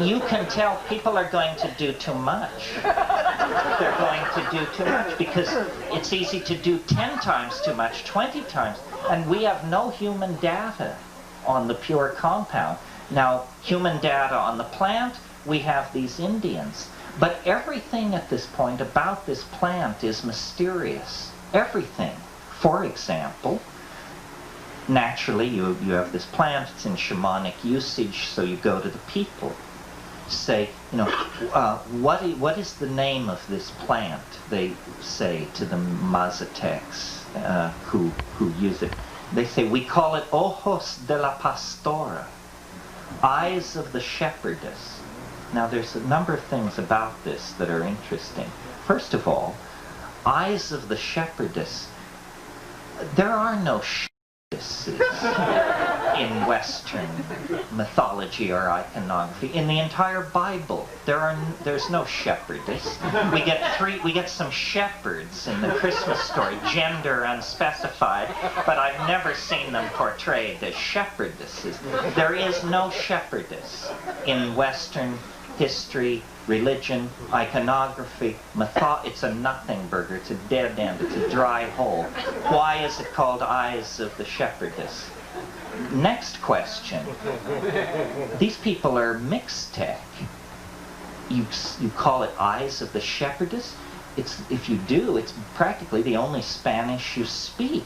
you can tell people are going to do too much. They're going to do too much because it's easy to do 10 times too much, 20 times. And we have no human data on the pure compound. Now, human data on the plant, we have these Indians. But everything at this point about this plant is mysterious. Everything. For example, naturally, you have this plant, it's in shamanic usage, so you go to the people. Say, you know, what is the name of this plant? They say to the Mazatecs who use it. They say, we call it ojos de la pastora, eyes of the shepherdess. Now, there's a number of things about this that are interesting. First of all, eyes of the shepherdess. There are no shepherdesses in Western mythology or iconography. In the entire Bible, there's no shepherdess. We get some shepherds in the Christmas story, gender unspecified, but I've never seen them portrayed as shepherdesses. There is no shepherdess in Western history, religion, iconography, it's a nothing burger, it's a dead end, it's a dry hole. Why is it called Eyes of the Shepherdess? Next question. These people are Mixtec. You call it Eyes of the Shepherdess? If you do, it's practically the only Spanish you speak.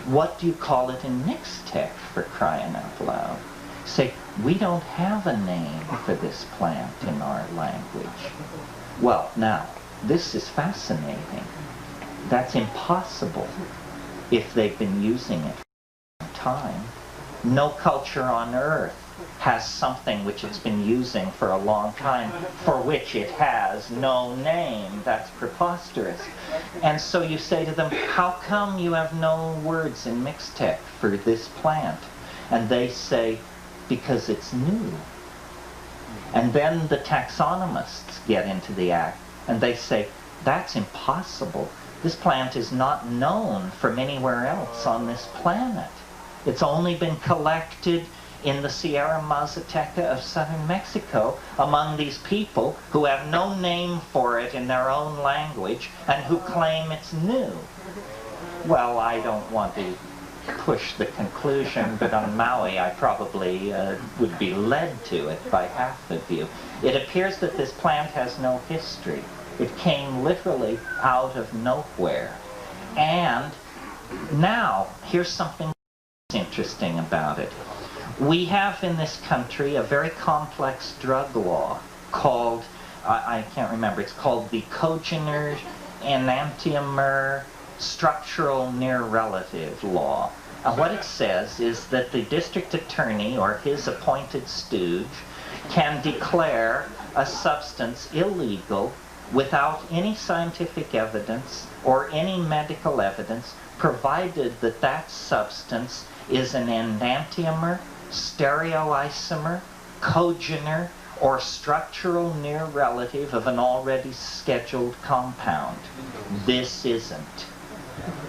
What do you call it in Mixtec, for crying out loud? Say, we don't have a name for this plant in our language. Well, now, this is fascinating. That's impossible if they've been using it for some time. No culture on earth has something which it's been using for a long time for which it has no name. That's preposterous. And so you say to them, how come you have no words in Mixtec for this plant? And they say, because it's new. And then the taxonomists get into the act and they say, that's impossible. This plant is not known from anywhere else on this planet. It's only been collected in the Sierra Mazateca of southern Mexico among these people who have no name for it in their own language and who claim it's new. Well, I don't want to push the conclusion, but on Maui I probably would be led to it by half of you. It appears that this plant has no history. It came literally out of nowhere. And now, here's something interesting about it. We have in this country a very complex drug law called, I can't remember, it's called the Cogener Enantiomer Structural Near Relative Law. And what it says is that the district attorney or his appointed stooge can declare a substance illegal without any scientific evidence or any medical evidence, provided that that substance is an enantiomer, stereoisomer, cogener, or structural near relative of an already scheduled compound. This isn't.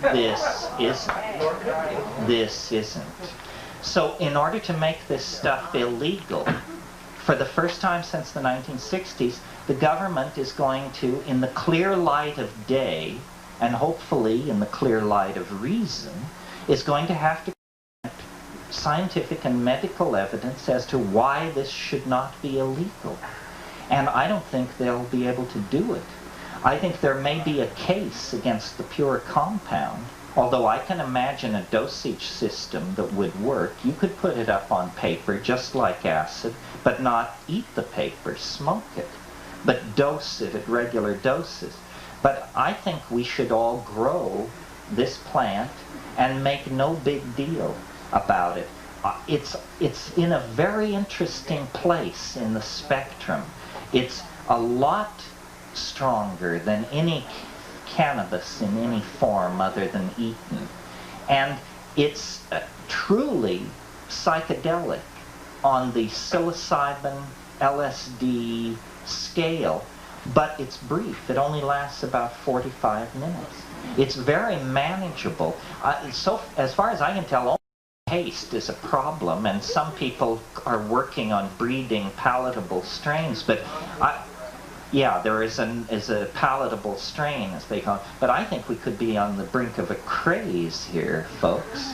This isn't. This isn't. So in order to make this stuff illegal, for the first time since the 1960s, the government is going to, in the clear light of day, and hopefully in the clear light of reason, is going to have to present scientific and medical evidence as to why this should not be illegal. And I don't think they'll be able to do it. I think there may be a case against the pure compound, although I can imagine a dosage system that would work. You could put it up on paper just like acid, but not eat the paper, smoke it, but dose it at regular doses. But I think we should all grow this plant and make no big deal about it. It's in a very interesting place in the spectrum. It's a lot stronger than any cannabis in any form other than eaten. And it's truly psychedelic on the psilocybin LSD scale, but it's brief. It only lasts about 45 minutes. It's very manageable. So as far as I can tell, only taste is a problem, and some people are working on breeding palatable strains, but yeah, there is a palatable strain, as they call it. But I think we could be on the brink of a craze here, folks.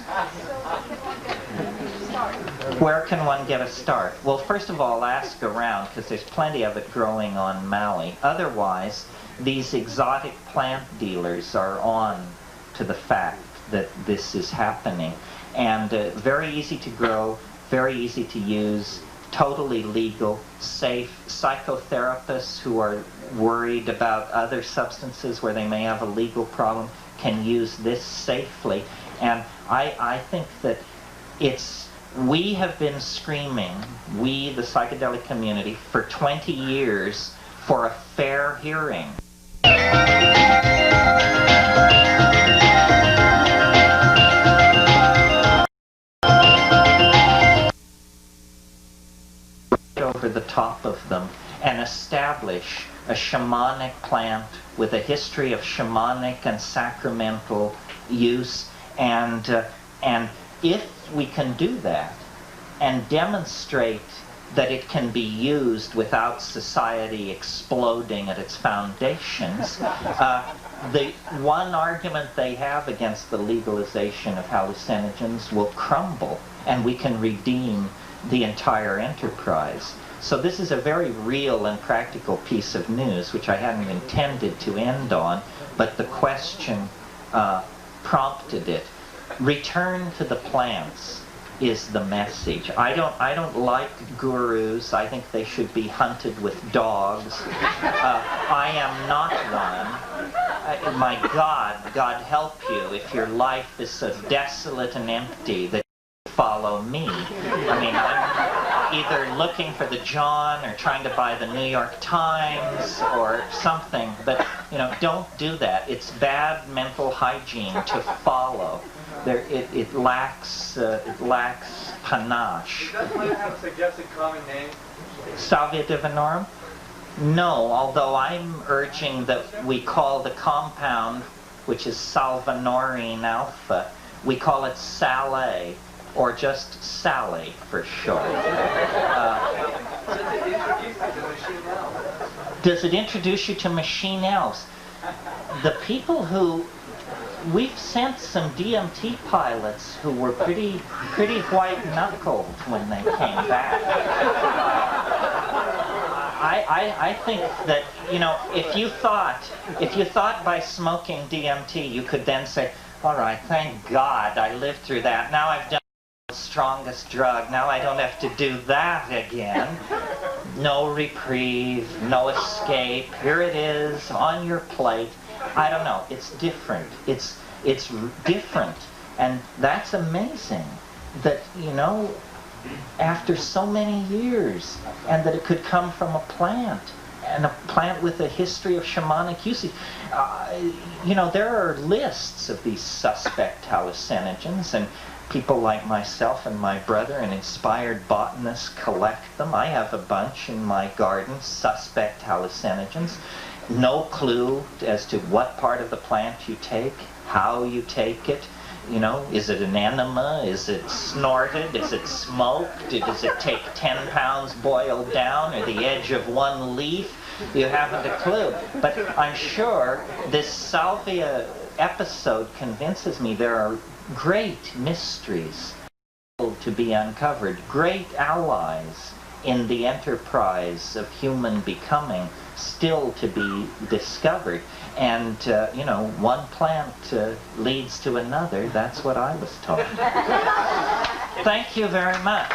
Where can one get a start? Well, first of all, ask around, because there's plenty of it growing on Maui. Otherwise, these exotic plant dealers are on to the fact that this is happening. And very easy to grow, very easy to use, totally legal, safe. Psychotherapists who are worried about other substances where they may have a legal problem can use this safely. And I think that we have been screaming, we, the psychedelic community, for 20 years for a fair hearing. top of them and establish a shamanic plant with a history of shamanic and sacramental use, and if we can do that and demonstrate that it can be used without society exploding at its foundations, the one argument they have against the legalization of hallucinogens will crumble, and we can redeem the entire enterprise. So this is a very real and practical piece of news, which I hadn't intended to end on, but the question prompted it. Return to the plants is the message. I don't like gurus. I think they should be hunted with dogs. I am not one. My God help you if your life is so desolate and empty that you follow me. I mean, I'm either looking for the John or trying to buy the New York Times or something, but you know, don't do that. It's bad mental hygiene to follow. It lacks panache. Does Leary have a suggested common name? Salvia divinorum? No, although I'm urging that we call the compound, which is salvinorin alpha, we call it Sale, or just Sally for short. Does it introduce you to machine elves? The people who... We've sent some DMT pilots who were pretty white-knuckled when they came back. I think that, you know, if you thought by smoking DMT you could then say, all right, thank God I lived through that. Now I've done the strongest drug. Now I don't have to do that again. No reprieve, no escape. Here it is on your plate. I don't know. It's different. It's different, and that's amazing. That, you know, after so many years, and that it could come from a plant, and a plant with a history of shamanic usage. You know, there are lists of these suspect hallucinogens, and people like myself and my brother, an inspired botanist, collect them. I have a bunch in my garden, suspect hallucinogens. No clue as to what part of the plant you take, how you take it. You know, is it an enema? Is it snorted? Is it smoked? Does it take 10 pounds boiled down, or the edge of one leaf? You haven't a clue. But I'm sure this salvia episode convinces me there are great mysteries to be uncovered, great allies in the enterprise of human becoming still to be discovered. And, you know, one plant leads to another. That's what I was taught. Thank you very much.